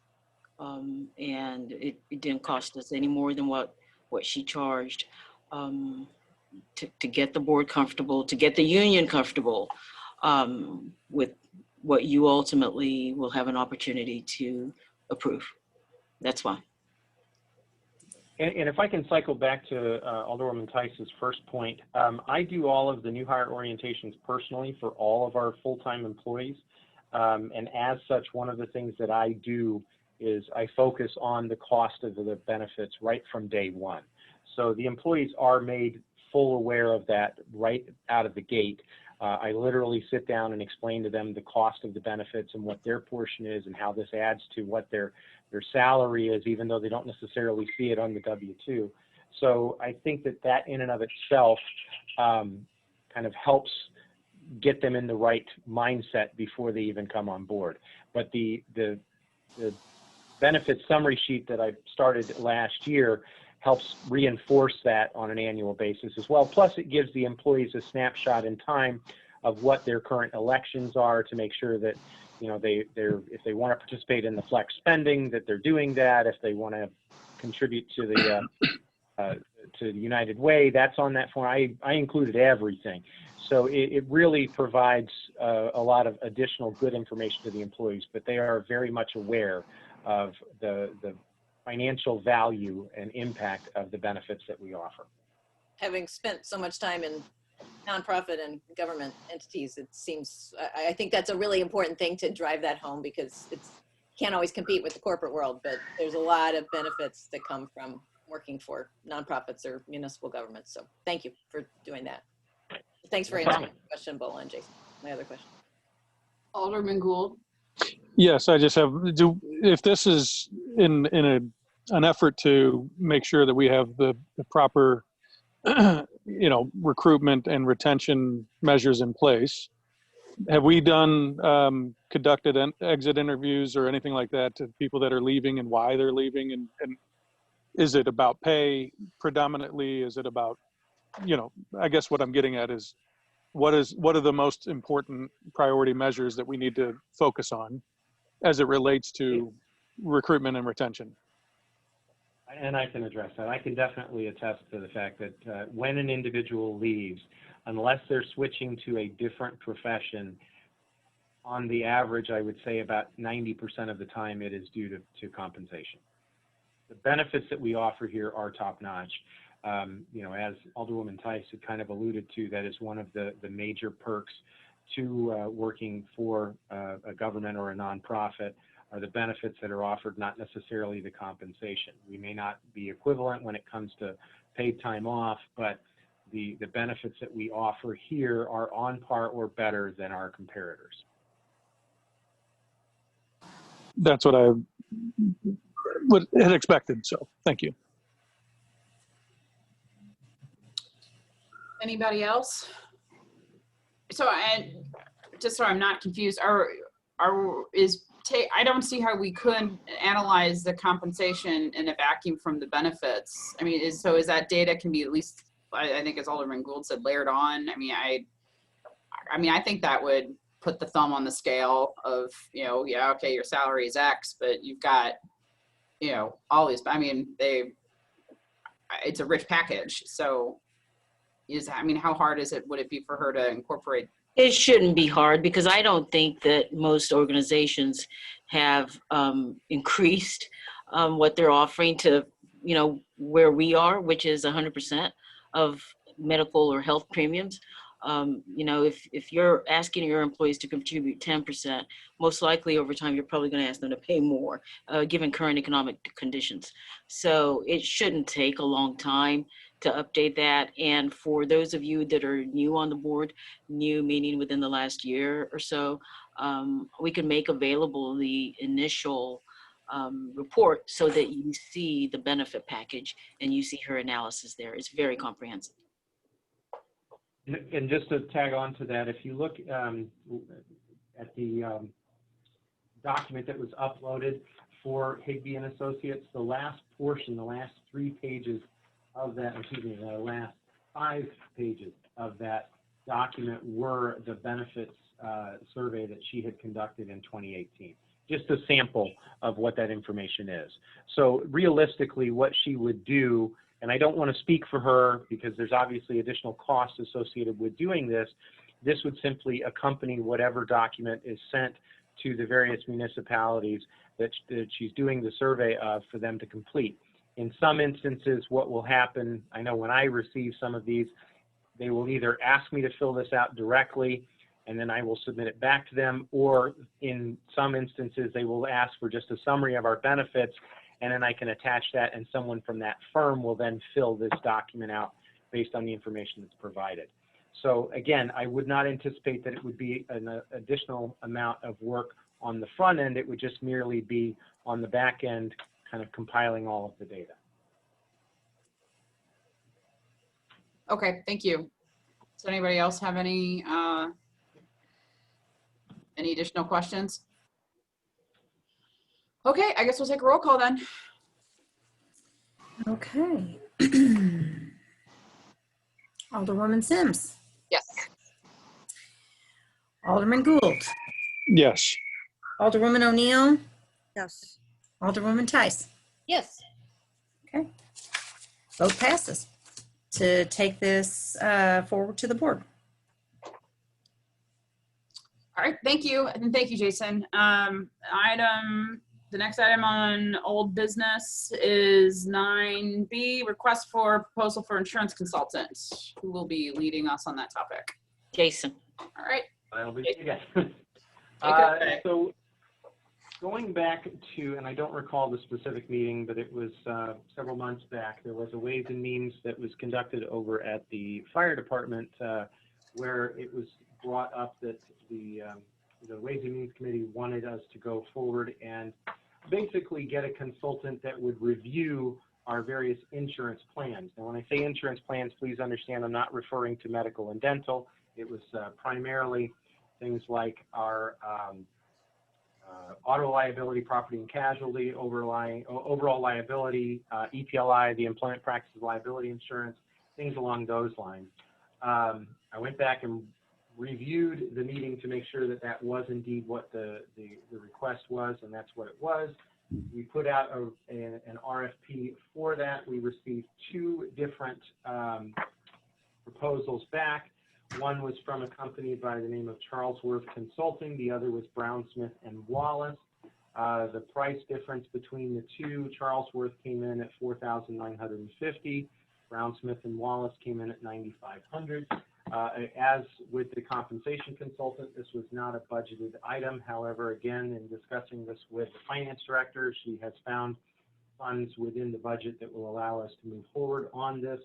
and it didn't cost us any more than what she charged to get the board comfortable, to get the union comfortable with what you ultimately will have an opportunity to approve. That's why. And if I can cycle back to Alderwoman Tice's first point, I do all of the new hire orientations personally for all of our full-time employees. And as such, one of the things that I do is I focus on the cost of the benefits right from day one. So the employees are made full aware of that right out of the gate. I literally sit down and explain to them the cost of the benefits and what their portion is and how this adds to what their salary is, even though they don't necessarily see it on the W-2. So I think that in and of itself kind of helps get them in the right mindset before they even come on board. But the benefit summary sheet that I started last year helps reinforce that on an annual basis as well. Plus, it gives the employees a snapshot in time of what their current elections are to make sure that, you know, if they want to participate in the flex spending, that they're doing that. If they want to contribute to the United Way, that's on that form. I included everything. So it really provides a lot of additional good information to the employees, but they are very much aware of the financial value and impact of the benefits that we offer. Having spent so much time in nonprofit and government entities, it seems, I think that's a really important thing to drive that home, because it's can't always compete with the corporate world, but there's a lot of benefits that come from working for nonprofits or municipal governments. So thank you for doing that. Thanks for answering the question, Bola and Jason. My other question. Alderman Gould. Yes, I just have, if this is in an effort to make sure that we have the proper, you know, recruitment and retention measures in place, have we conducted exit interviews or anything like that to people that are leaving and why they're leaving? And is it about pay predominantly? Is it about, you know, I guess what I'm getting at is what are the most important priority measures that we need to focus on as it relates to recruitment and retention? And I can address that. I can definitely attest to the fact that when an individual leaves, unless they're switching to a different profession, on the average, I would say about 90% of the time it is due to compensation. The benefits that we offer here are top-notch. You know, as Alderwoman Tice had kind of alluded to, that is one of the major perks to working for a government or a nonprofit, are the benefits that are offered, not necessarily the compensation. We may not be equivalent when it comes to paid time off, but the benefits that we offer here are on par or better than our comparators. That's what I had expected, so thank you. Anybody else? So, and just so I'm not confused, I don't see how we could analyze the compensation in a vacuum from the benefits. I mean, is that data can be at least, I think as Alderman Gould said, layered on. I mean, I think that would put the thumb on the scale of, you know, yeah, okay, your salary is X, but you've got, you know, all these, I mean, it's a rich package. So how hard would it be for her to incorporate? It shouldn't be hard, because I don't think that most organizations have increased what they're offering to, you know, where we are, which is 100% of medical or health premiums. You know, if you're asking your employees to contribute 10%, most likely over time, you're probably going to ask them to pay more, given current economic conditions. So it shouldn't take a long time to update that. And for those of you that are new on the board, new meaning within the last year or so, we can make available the initial report so that you see the benefit package and you see her analysis there. It's very comprehensive. And just to tag on to that, if you look at the document that was uploaded for Higbee and Associates, the last portion, the last 3 pages of that, the last 5 pages of that document were the benefits survey that she had conducted in 2018. Just a sample of what that information is. So realistically, what she would do, and I don't want to speak for her because there's obviously additional costs associated with doing this, this would simply accompany whatever document is sent to the various municipalities that she's doing the survey of for them to complete. In some instances, what will happen, I know when I receive some of these, they will either ask me to fill this out directly, and then I will submit it back to them, or in some instances, they will ask for just a summary of our benefits, and then I can attach that, and someone from that firm will then fill this document out based on the information that's provided. So again, I would not anticipate that it would be an additional amount of work on the front end. It would just merely be on the back end, kind of compiling all of the data. Okay, thank you. Does anybody else have any additional questions? Okay, I guess we'll take a roll call then. Okay. Alderwoman Sims. Yes. Alderman Gould. Yes. Alderwoman O'Neill. Yes. Alderwoman Tice. Yes. Okay. Vote passes to take this forward to the board. All right, thank you, and thank you, Jason. The next item on old business is 9B, request for proposal for insurance consultant. Who will be leading us on that topic? Jason. All right. I'll be Take again. it away. So going back to, and I don't recall the specific meeting, but it was several months back, there was a Ways and Means that was conducted over at the fire department where it was brought up that the Ways and Means Committee wanted us to go forward and basically get a consultant that would review our various insurance plans. Now, when I say insurance plans, please understand I'm not referring to medical and dental. It was primarily things like our auto liability, property and casualty, overall liability, EPLI, the employment practices liability insurance, things along those lines. I went back and reviewed the meeting to make sure that that was indeed what the request was, and that's what it was. We put out an RFP for that. We received 2 different proposals back. One was from a company by the name of Charlesworth Consulting. The other was Brown, Smith & Wallace. The price difference between the 2, Charlesworth came in at $4,950. Brown, Smith & Wallace came in at $9,500. As with the compensation consultant, this was not a budgeted item. However, again, in discussing this with the finance director, she has found funds within the budget that will allow us to move forward on this.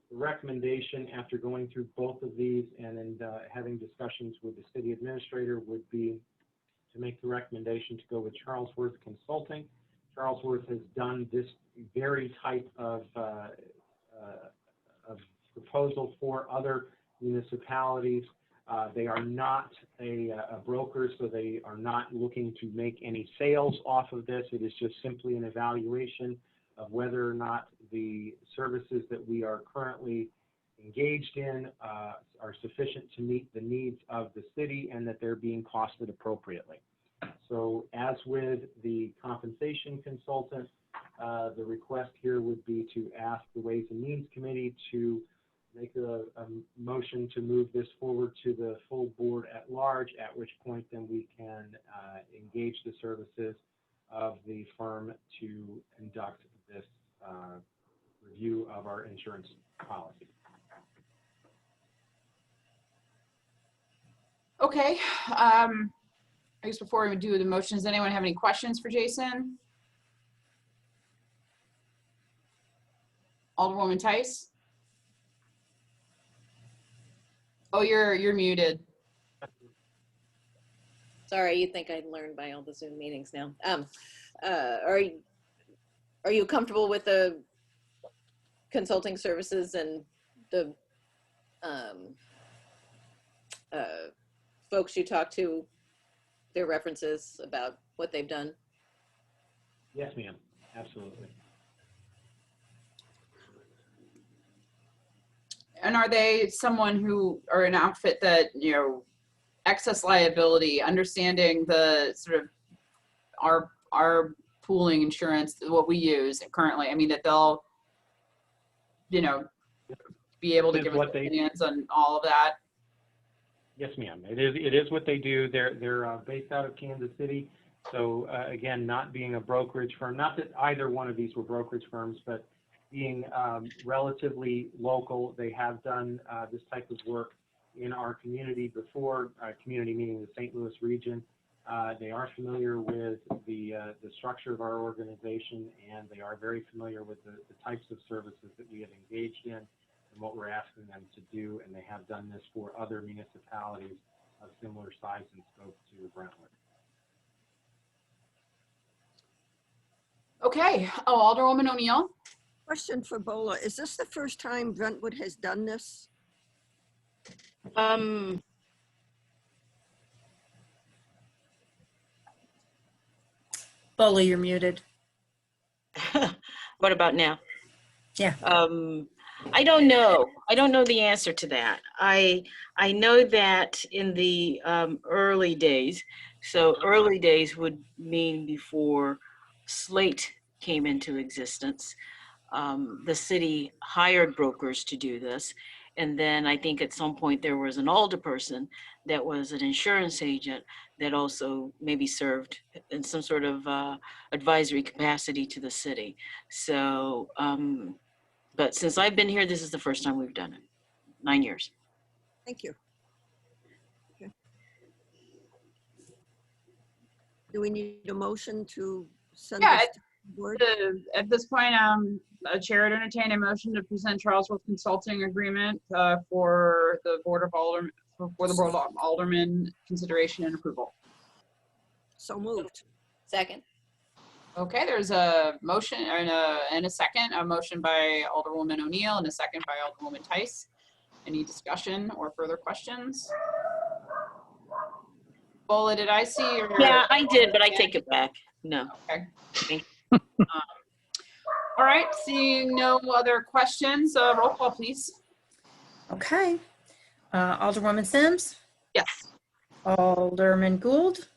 The recommendation after going through both of these and having discussions with the city administrator would be to make the recommendation to go with Charlesworth Consulting. Charlesworth has done this very type of proposal for other municipalities. They are not a broker, so they are not looking to make any sales off of this. It is just simply an evaluation of whether or not the services that we are currently engaged in are sufficient to meet the needs of the city and that they're being costed appropriately. So as with the compensation consultant, the request here would be to ask the Ways and Means Committee to make a motion to move this forward to the full board at large, at which point then we can engage the services of the firm to conduct this review of our insurance policy. Okay. I guess before we do the motions, does anyone have any questions for Jason? Alderwoman Tice? Oh, you're muted. Sorry, you think I'd learned by all the Zoom meetings now. Are you comfortable with the consulting services and the folks you talk to, their references about what they've done? Yes, ma'am. Absolutely. And are they someone who, or an outfit that, excess liability, understanding the sort of our pooling insurance, what we use currently, I mean, that they'll, be able to give us opinions on all of that? Yes, ma'am. It is what they do. They're based out of Kansas City. So again, not being a brokerage firm, not that either one of these were brokerage firms, but being relatively local, they have done this type of work in our community before, community meaning the St. Louis region. They are familiar with the structure of our organization, and they are very familiar with the types of services that we have engaged in and what we're asking them to do, and they have done this for other municipalities of similar size and scope to Brentwood. Okay, oh, Alderwoman O'Neill? Question for Bola. Is this the first time Brentwood has done this? Bola, you're muted. What about now? Yeah. I don't know. I don't know the answer to that. I know that in the early days, so early days would mean before Slate came into existence, the city hired brokers to do this. And then I think at some point there was an alderperson that was an insurance agent that also maybe served in some sort of advisory capacity to the city. So, but since I've been here, this is the first time we've done it. 9 years. Thank you. Okay. Do we need a motion to send Yeah, this to the board? At this point, Chair would entertain a motion to present Charlesworth Consulting Agreement for the Board of Aldermen, for the Board of Aldermen consideration and approval. So moved. Second. Okay, there's a motion and a second. A motion by Alderwoman O'Neill and a second by Alderwoman Tice. Any discussion or further questions? Bola, did I see your? Yeah, I did, but I take it back. No. Okay. All right, seeing no other questions, roll call, please. Okay. Alderwoman Sims, Yes. Alderman Gould,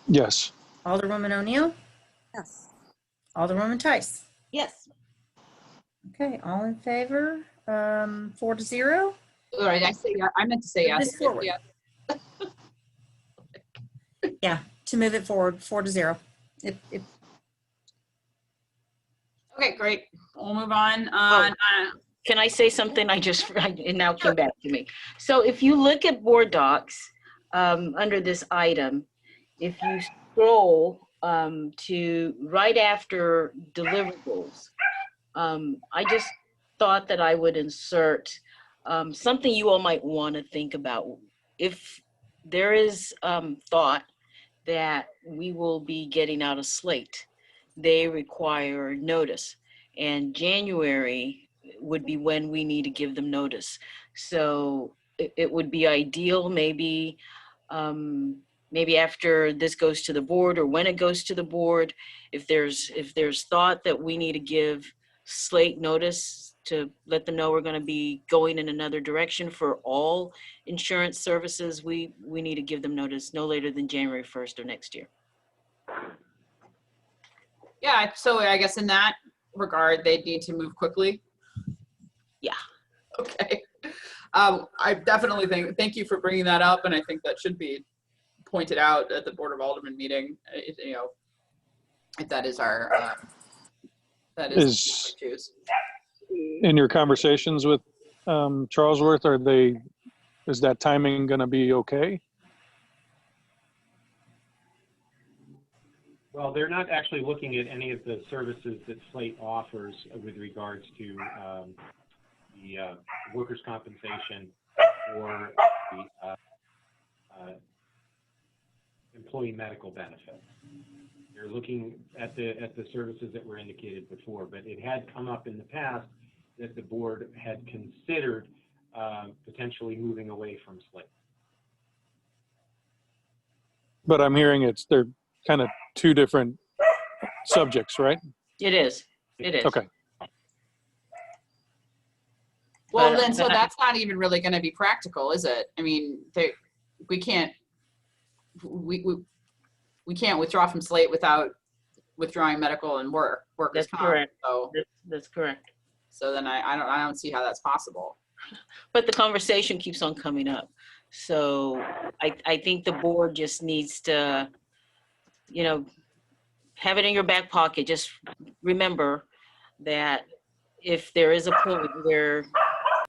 Yes. Alderwoman O'Neill, Yes. Alderwoman Tice. Yes. Okay, all in favor, 4-0. All right, I meant to say Move yes. this forward. Yeah. Yeah, to move it forward, 4-0. Okay, great. We'll move on. Can I say something? It now came back to me. So if you look at board docs under this item, if you scroll to right after deliverables, I just thought that I would insert something you all might want to think about. If there is thought that we will be getting out of Slate, they require notice, and January would be when we need to give them notice. So it would be ideal, maybe after this goes to the board or when it goes to the board, if there's thought that we need to give Slate notice to let them know we're going to be going in another direction for all insurance services, we need to give them notice no later than January 1st of next year. Yeah, so I guess in that regard, they need to move quickly. Yeah. Okay. I definitely thank you for bringing that up, and I think that should be pointed out at the Board of Aldermen meeting. If that is our choose. In your conversations with Charlesworth, is that timing going to be okay? Well, they're not actually looking at any of the services that Slate offers with regards to the workers' compensation or the employee medical benefit. They're looking at the services that were indicated before, but it had come up in the past that the board had considered potentially moving away from Slate. But I'm hearing they're kind of two different subjects, right? It is. It is. Okay. Well, then, so that's not even really going to be practical, is it? I mean, we can't withdraw from Slate without withdrawing medical and workers' That's comp. correct. So That's correct. So then I don't see how that's possible. But the conversation keeps on coming up. So I think the board just needs to, have it in your back pocket. Just remember that if there is a point where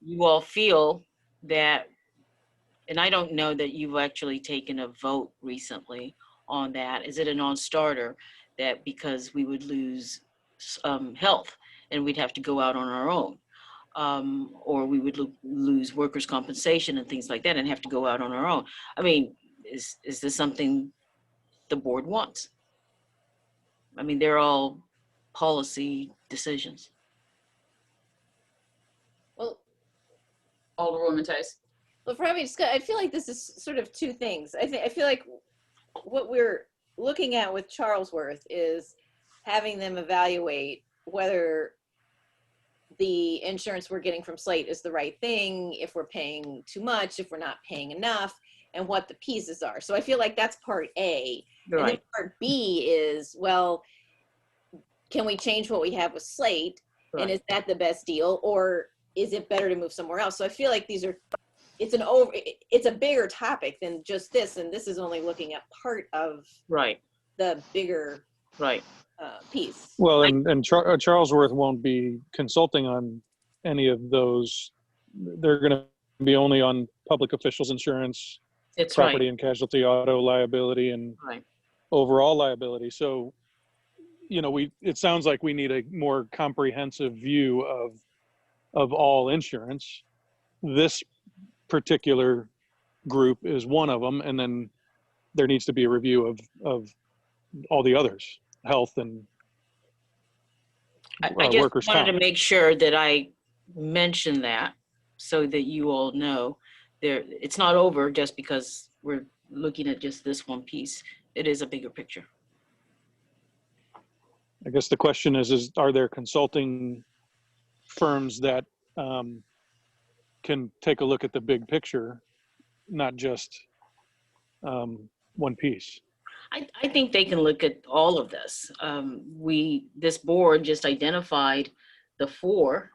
you all feel that And I don't know that you've actually taken a vote recently on that. Is it a non-starter that because we would lose health and we'd have to go out on our own? Or we would lose workers' compensation and things like that and have to go out on our own. I mean, is this something the board wants? I mean, they're all policy decisions. Well, Alderwoman Tice. well, for having discussed, I feel like this is sort of two things. I feel like what we're looking at with Charlesworth is having them evaluate whether the insurance we're getting from Slate is the right thing, if we're paying too much, if we're not paying enough, and what the pieces are. So I feel like that's part A. Right. And then part B is, well, can we change what we have with Slate? Right. And is that the best deal? Or is it better to move somewhere else? So I feel like it's a bigger topic than just this. And this is only looking at part of Right. the bigger Right. piece. Well, and Charlesworth won't be consulting on any of those. They're going to be only on public officials insurance, It's property right. and casualty, auto liability, and Right. overall liability. So, you know, it sounds like we need a more comprehensive view of all insurance. This particular group is one of them, and then there needs to be a review of all the others, health and I just workers' wanted to comp. make sure that I mention that so that you all know it's not over just because we're looking at just this one piece. It is a bigger picture. I guess the question is are there consulting firms that can take a look at the big picture, not just one piece? I think they can look at all of this. This board just identified the 4,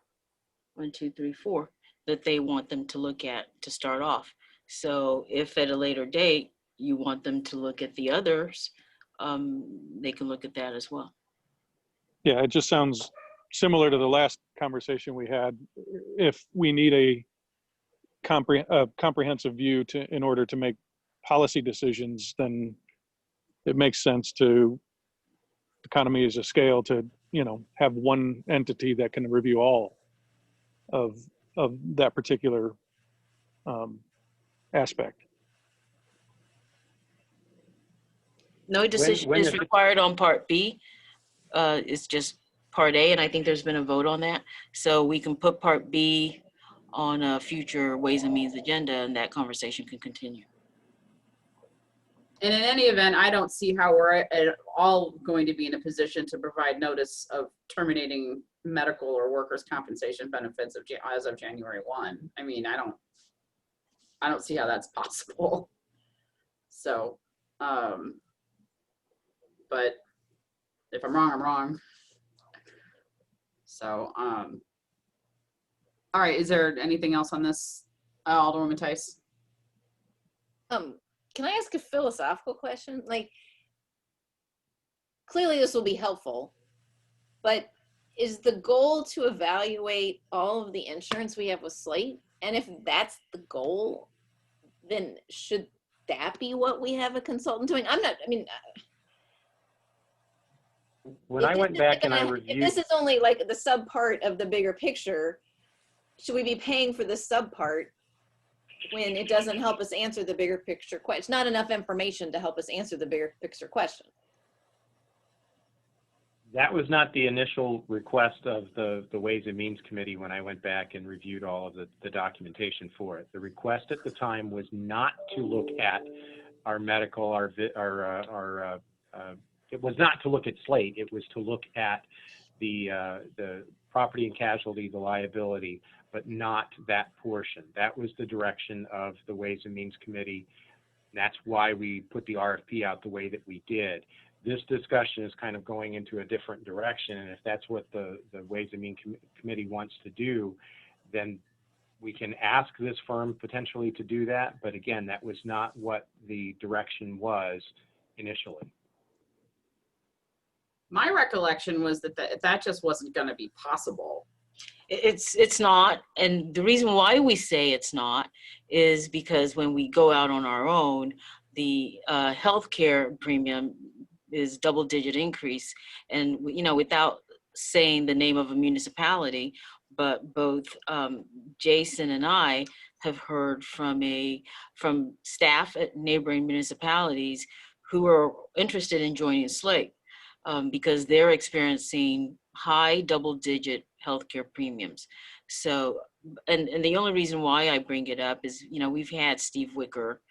1, 2, 3, 4, that they want them to look at to start off. So if at a later date you want them to look at the others, they can look at that as well. Yeah, it just sounds similar to the last conversation we had. If we need a comprehensive view in order to make policy decisions, then it makes sense to economies of scale to, you know, have one entity that can review all of that particular aspect. No decision is required on part B. It's just part A, and I think there's been a vote on that. So we can put part B on a future Ways and Means agenda, and that conversation can continue. And in any event, I don't see how we're at all going to be in a position to provide notice of terminating medical or workers' compensation benefits as of January 1. I mean, I don't see how that's possible. So, but if I'm wrong, I'm wrong. So, all right, is there anything else on this, Alderwoman Tice? Can I ask a philosophical question? Like, clearly this will be helpful, but is the goal to evaluate all of the insurance we have with Slate? And if that's the goal, then should that be what we have a consultant doing? When I went back and I reviewed, if this is only like the sub part of the bigger picture, should we be paying for the sub part when it doesn't help us answer the bigger picture question? It's not enough information to help us answer the bigger picture question. that was not the initial request of the Ways and Means Committee when I went back and reviewed all of the documentation for it. The request at the time was not to look at our medical, it was not to look at Slate. It was to look at the property and casualty, the liability, but not that portion. That was the direction of the Ways and Means Committee. That's why we put the RFP out the way that we did. This discussion is kind of going into a different direction, and if that's what the Ways and Means Committee wants to do, then we can ask this firm potentially to do that. But again, that was not what the direction was initially. My recollection was that that just wasn't going to be possible. It's not, and the reason why we say it's not is because when we go out on our own, the healthcare premium is double-digit increase, and without saying the name of a municipality, but both Jason and I have heard from staff at neighboring municipalities who are interested in joining Slate because they're experiencing high double-digit healthcare premiums. So, and the only reason why I bring it up is, we've had Steve Wicker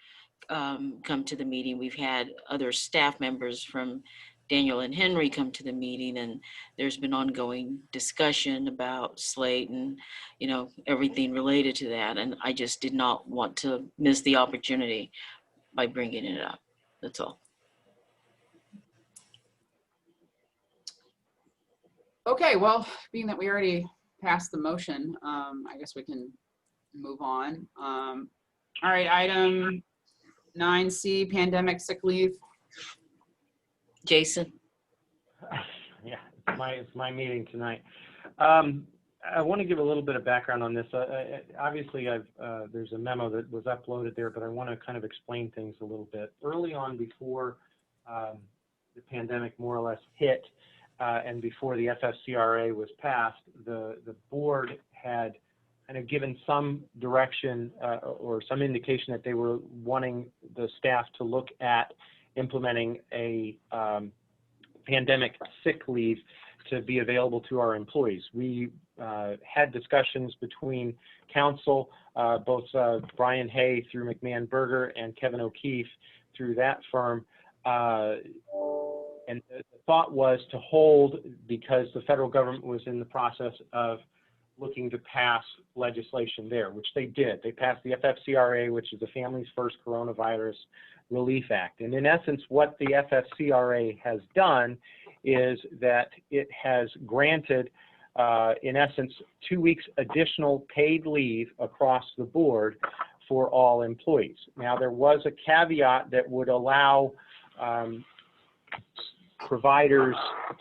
come to the meeting. We've had other staff members from Daniel and Henry come to the meeting, and there's been ongoing discussion about Slate and, everything related to that. And I just did not want to miss the opportunity by bringing it up. That's all. Okay, well, being that we already passed the motion, I guess we can move on. All right, item 9C, pandemic sick leave. Jason? Yeah, it's my meeting tonight. I want to give a little bit of background on this. Obviously, there's a memo that was uploaded there, but I want to kind of explain things a little bit. Early on, before the pandemic more or less hit, and before the FFCRA was passed, the board had kind of given some direction or some indication that they were wanting the staff to look at implementing a pandemic sick leave to be available to our employees. We had discussions between council, both Brian Hay through McMahon Berger and Kevin O'Keefe through that firm. And the thought was to hold, because the federal government was in the process of looking to pass legislation there, which they did. They passed the FFCRA, which is the Families First Coronavirus Relief Act. And in essence, what the FFCRA has done is that it has granted, in essence, 2 weeks additional paid leave across the board for all employees. Now, there was a caveat that would allow providers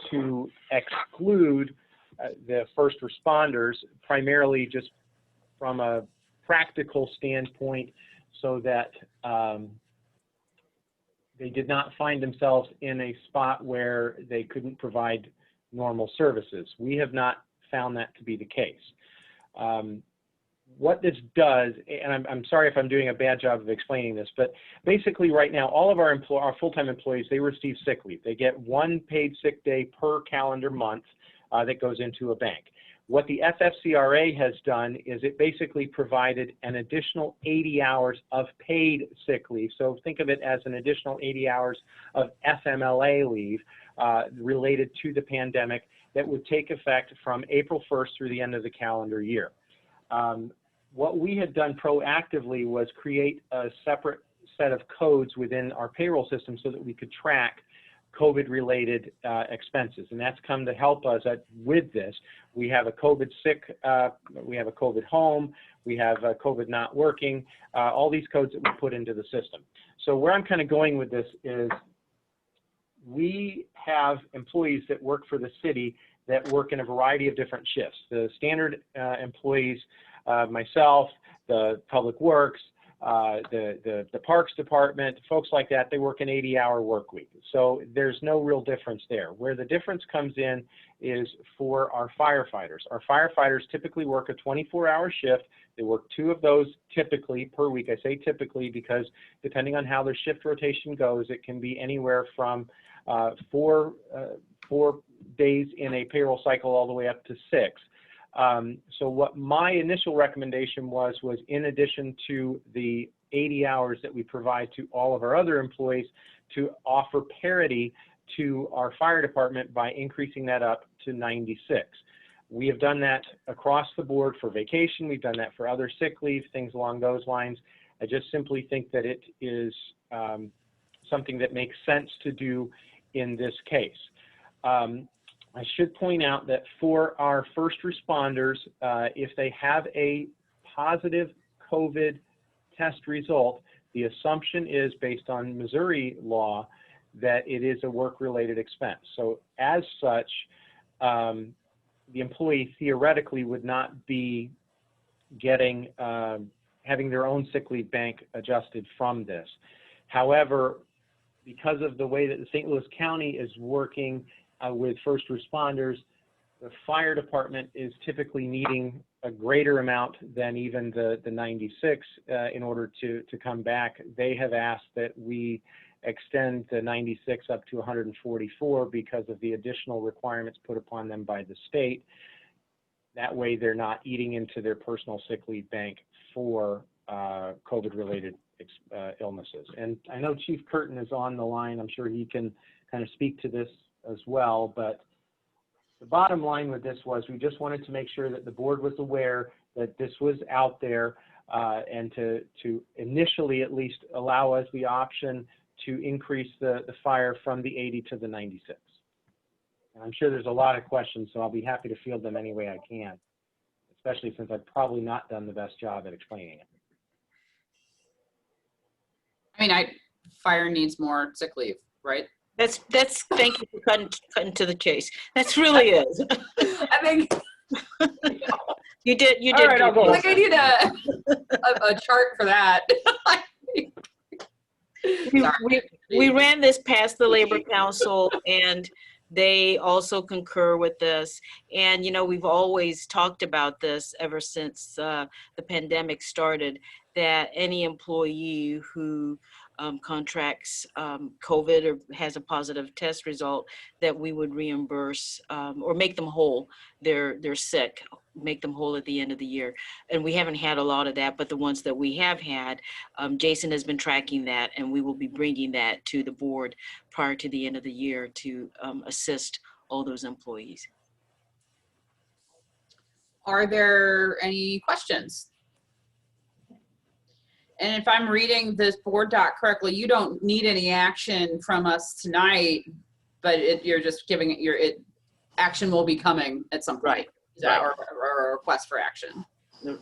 to exclude the first responders, primarily just from a practical standpoint, so that they did not find themselves in a spot where they couldn't provide normal services. We have not found that to be the case. What this does, and I'm sorry if I'm doing a bad job of explaining this, but basically right now, all of our full-time employees, they receive sick leave. They get 1 paid sick day per calendar month that goes into a bank. What the FFCRA has done is it basically provided an additional 80 hours of paid sick leave. So think of it as an additional 80 hours of FMLA leave related to the pandemic that would take effect from April 1st through the end of the calendar year. What we had done proactively was create a separate set of codes within our payroll system so that we could track COVID-related expenses, and that's come to help us with this. We have a COVID sick, we have a COVID home, we have a COVID not working, all these codes that we put into the system. So where I'm kind of going with this is we have employees that work for the city that work in a variety of different shifts. The standard employees, myself, the Public Works, the Parks Department, folks like that, they work an 80-hour work week. So there's no real difference there. Where the difference comes in is for our firefighters. Our firefighters typically work a 24-hour shift. They work 2 of those typically per week. I say typically because depending on how their shift rotation goes, it can be anywhere from 4 days in a payroll cycle all the way up to 6. So what my initial recommendation was in addition to the 80 hours that we provide to all of our other employees, to offer parity to our fire department by increasing that up to 96. We have done that across the board for vacation. We've done that for other sick leave, things along those lines. I just simply think that it is something that makes sense to do in this case. I should point out that for our first responders, if they have a positive COVID test result, the assumption is, based on Missouri law, that it is a work-related expense. So as such, the employee theoretically would not be getting, having their own sick leave bank adjusted from this. However, because of the way that the St. Louis County is working with first responders, the fire department is typically needing a greater amount than even the 96 in order to come back. They have asked that we extend the 96 up to 144 because of the additional requirements put upon them by the state. That way they're not eating into their personal sick leave bank for COVID-related illnesses. And I know Chief Curtin is on the line. I'm sure he can kind of speak to this as well, but the bottom line with this was we just wanted to make sure that the board was aware that this was out there and to initially at least allow us the option to increase the fire from the 80 to the 96. And I'm sure there's a lot of questions, so I'll be happy to field them any way I can, especially since I've probably not done the best job at explaining it. I mean, fire needs more sick leave, right? That's, thank you for cutting to the chase. That's really is. I think. You did. All right, I'll go. Like I need a chart for that. We ran this past the Labor Council, and they also concur with this. And, you know, we've always talked about this ever since the pandemic started, that any employee who contracts COVID or has a positive test result, that we would reimburse or make them whole. They're sick, make them whole at the end of the year. And we haven't had a lot of that, but the ones that we have had, Jason has been tracking that, and we will be bringing that to the board prior to the end of the year to assist all those employees. Are there any questions? And if I'm reading this board doc correctly, you don't need any action from us tonight, but you're just giving it, action will be coming at some point. Right. Or a request for action.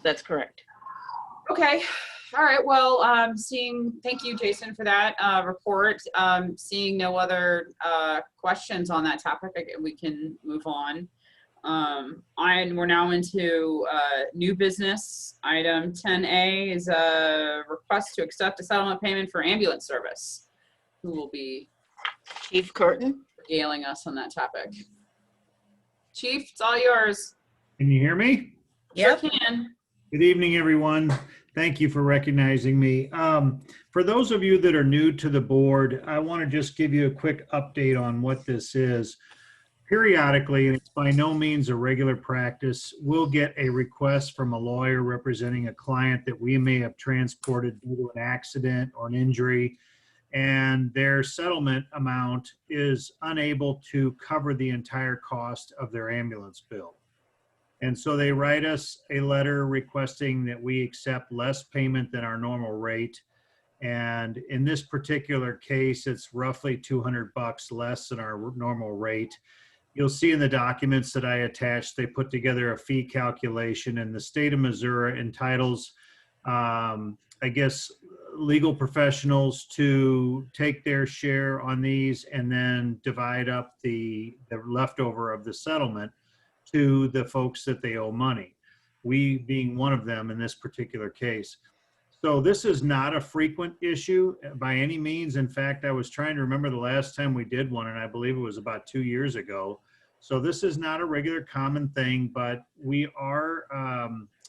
That's correct. Okay. All right. Well, thank you, Jason, for that report. Seeing no other questions on that topic, we can move on. And we're now into new business. Item 10A is a request to accept a settlement payment for ambulance service. Who will be Chief Curtin. regaling us on that topic? Chief, it's all yours. Can you hear me? Yep. Sure can. Good evening, everyone. Thank you for recognizing me. For those of you that are new to the board, I want to just give you a quick update on what this is. Periodically, and it's by no means a regular practice, we'll get a request from a lawyer representing a client that we may have transported due to an accident or an injury, and their settlement amount is unable to cover the entire cost of their ambulance bill. And so they write us a letter requesting that we accept less payment than our normal rate. And in this particular case, it's roughly $200 less than our normal rate. You'll see in the documents that I attached, they put together a fee calculation, and the state of Missouri entitles, I guess, legal professionals to take their share on these and then divide up the leftover of the settlement to the folks that they owe money, we being one of them in this particular case. So this is not a frequent issue by any means. In fact, I was trying to remember the last time we did one, and I believe it was about 2 years ago. So this is not a regular common thing, but we are,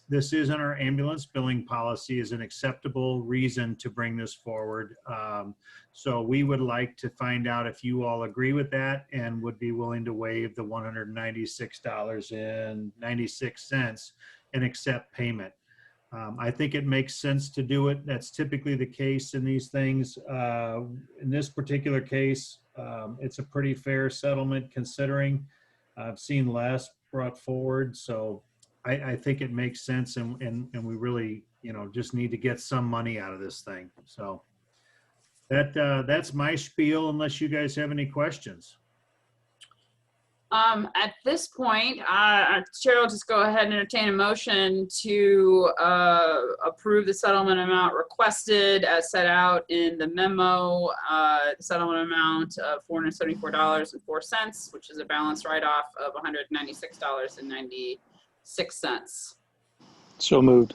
this is in our ambulance billing policy as an acceptable reason to bring this forward. So we would like to find out if you all agree with that and would be willing to waive the $196.96 and accept payment. I think it makes sense to do it. That's typically the case in these things. In this particular case, it's a pretty fair settlement considering I've seen less brought forward. So I think it makes sense, and we really, just need to get some money out of this thing. So that's my spiel, unless you guys have any questions. At this point, Chair will just go ahead and entertain a motion to approve the settlement amount requested as set out in the memo. Settlement amount of $474.04, which is a balance write-off of $196.96. So moved.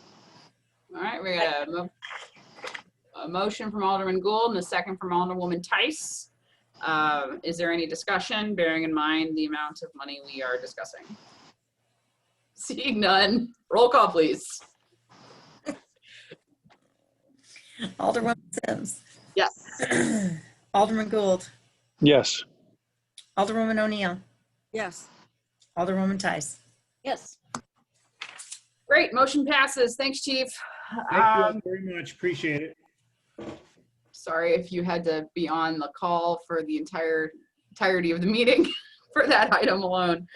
All right, we got a motion from Alderman Gould and a second from Alderwoman Tice. Is there any discussion, bearing in mind the amount of money we are discussing? Seeing none, roll call, please. Alderwoman Sims. Yes. Alderman Gould. Yes. Alderwoman O'Neill. Yes. Alderwoman Tice. Yes. Great, motion passes. Thanks, Chief. Thank you very much. Appreciate it. Sorry if you had to be on the call for the entirety of the meeting for that item alone.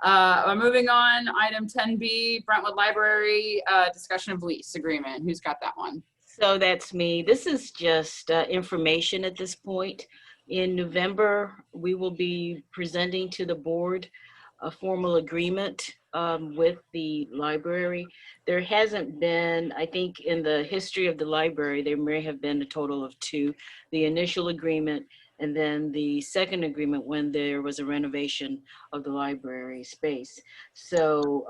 Moving on, item 10B, Brentwood Library, discussion of lease agreement. Who's got that one? So that's me. This is just information at this point. In November, we will be presenting to the board a formal agreement with the library. There hasn't been, I think in the history of the library, there may have been a total of 2. The initial agreement and then the second agreement when there was a renovation of the library space. So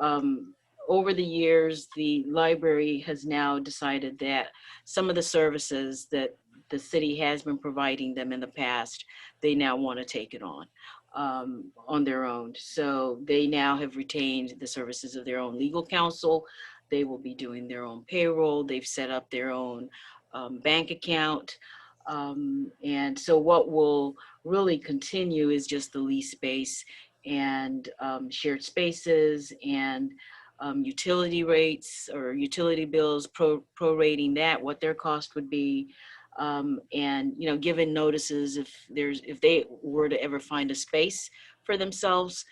over the years, the library has now decided that some of the services that the city has been providing them in the past, they now want to take it on their own. So they now have retained the services of their own legal counsel. They will be doing their own payroll. They've set up their own bank account. And so what will really continue is just the lease space and shared spaces and utility rates or utility bills, prorating that, what their cost would be. And given notices if they were to ever find a space for themselves.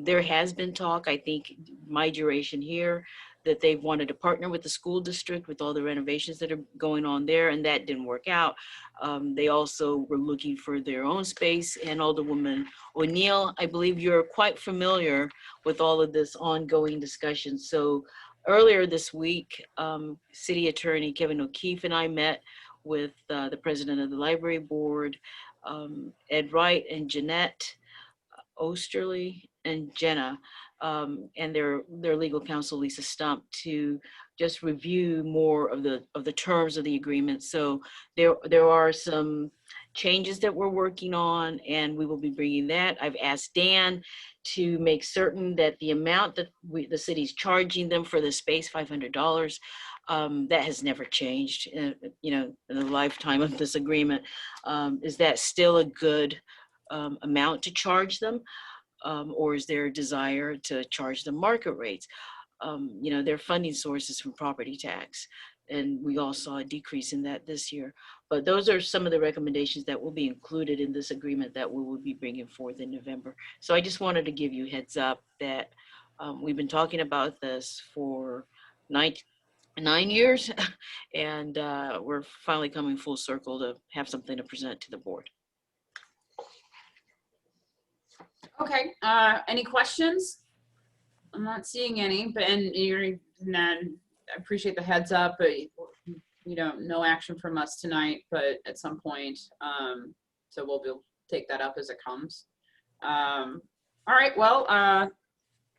There has been talk, I think my duration here, that they've wanted to partner with the school district with all the renovations that are going on there, and that didn't work out. They also were looking for their own space, and Alderwoman O'Neill, I believe you're quite familiar with all of this ongoing discussion. So earlier this week, City Attorney Kevin O'Keefe and I met with the president of the library board, Ed Wright and Jeanette Osterly and Jenna, and their legal counsel, Lisa Stump, to just review more of the terms of the agreement. So there are some changes that we're working on, and we will be bringing that. I've asked Dan to make certain that the amount that the city's charging them for the space, $500, that has never changed, in the lifetime of this agreement. Is that still a good amount to charge them? Or is there a desire to charge them market rates? Their funding sources from property tax, and we all saw a decrease in that this year. But those are some of the recommendations that will be included in this agreement that we will be bringing forth in November. So I just wanted to give you a heads up that we've been talking about this for 9 years, and we're finally coming full circle to have something to present to the board. Okay, any questions? I'm not seeing any, but I appreciate the heads up, but no action from us tonight, but at some point, so we'll take that up as it comes. All right, well,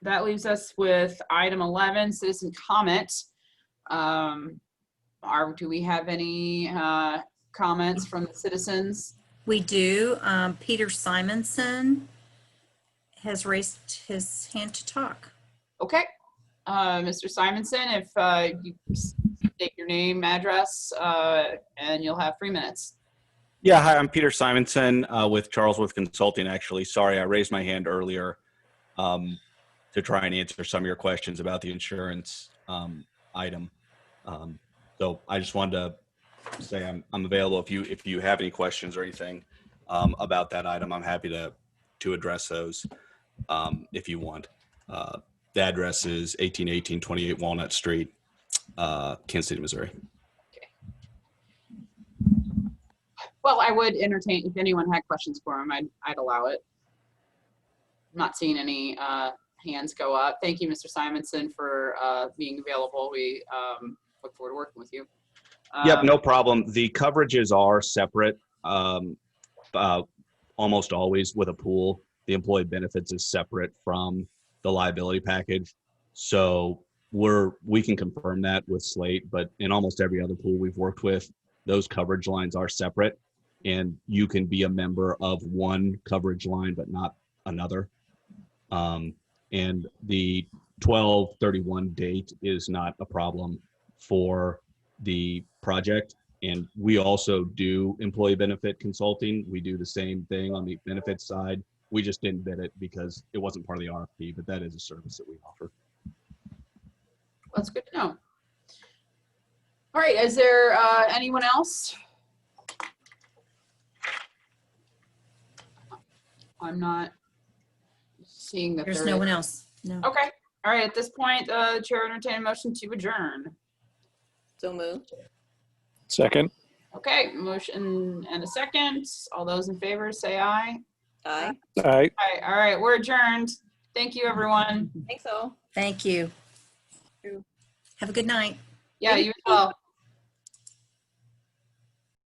that leaves us with item 11, citizen comment. Do we have any comments from the citizens? We do. Peter Simonson has raised his hand to talk. Okay. Mr. Simonson, if you state your name, address, and you'll have 3 minutes. Yeah, hi, I'm Peter Simonson with Charlesworth Consulting, actually. Sorry, I raised my hand earlier to try and answer some of your questions about the insurance item. So I just wanted to say I'm available if you have any questions or anything about that item. I'm happy to address those if you want. The address is 1818 28 Walnut Street, Kansas City, Missouri. Well, I would entertain, if anyone had questions for him, I'd allow it. not seeing any hands go up. Thank you, Mr. Simonson, for being available. We look forward to working with you. Yep, no problem. The coverages are separate, almost always with a pool. The employee benefits is separate from the liability package. So we can confirm that with Slate, but in almost every other pool we've worked with, those coverage lines are separate, and you can be a member of one coverage line but not another. And the 12/31 date is not a problem for the project. And we also do employee benefit consulting. We do the same thing on the benefits side. We just didn't bid it because it wasn't part of the RFP, but that is a service that we offer. That's good to know. All right, is there anyone else? I'm not seeing that There's there no is. one else. No. Okay. All right. At this point, Chair will entertain a motion to adjourn. So moved. Second. Okay, motion and a second. All those in favor say aye. Aye. Aye. Aye. All right, we're adjourned. Thank you, everyone. Thanks all. Thank you. Have a good night. Yeah, you as well.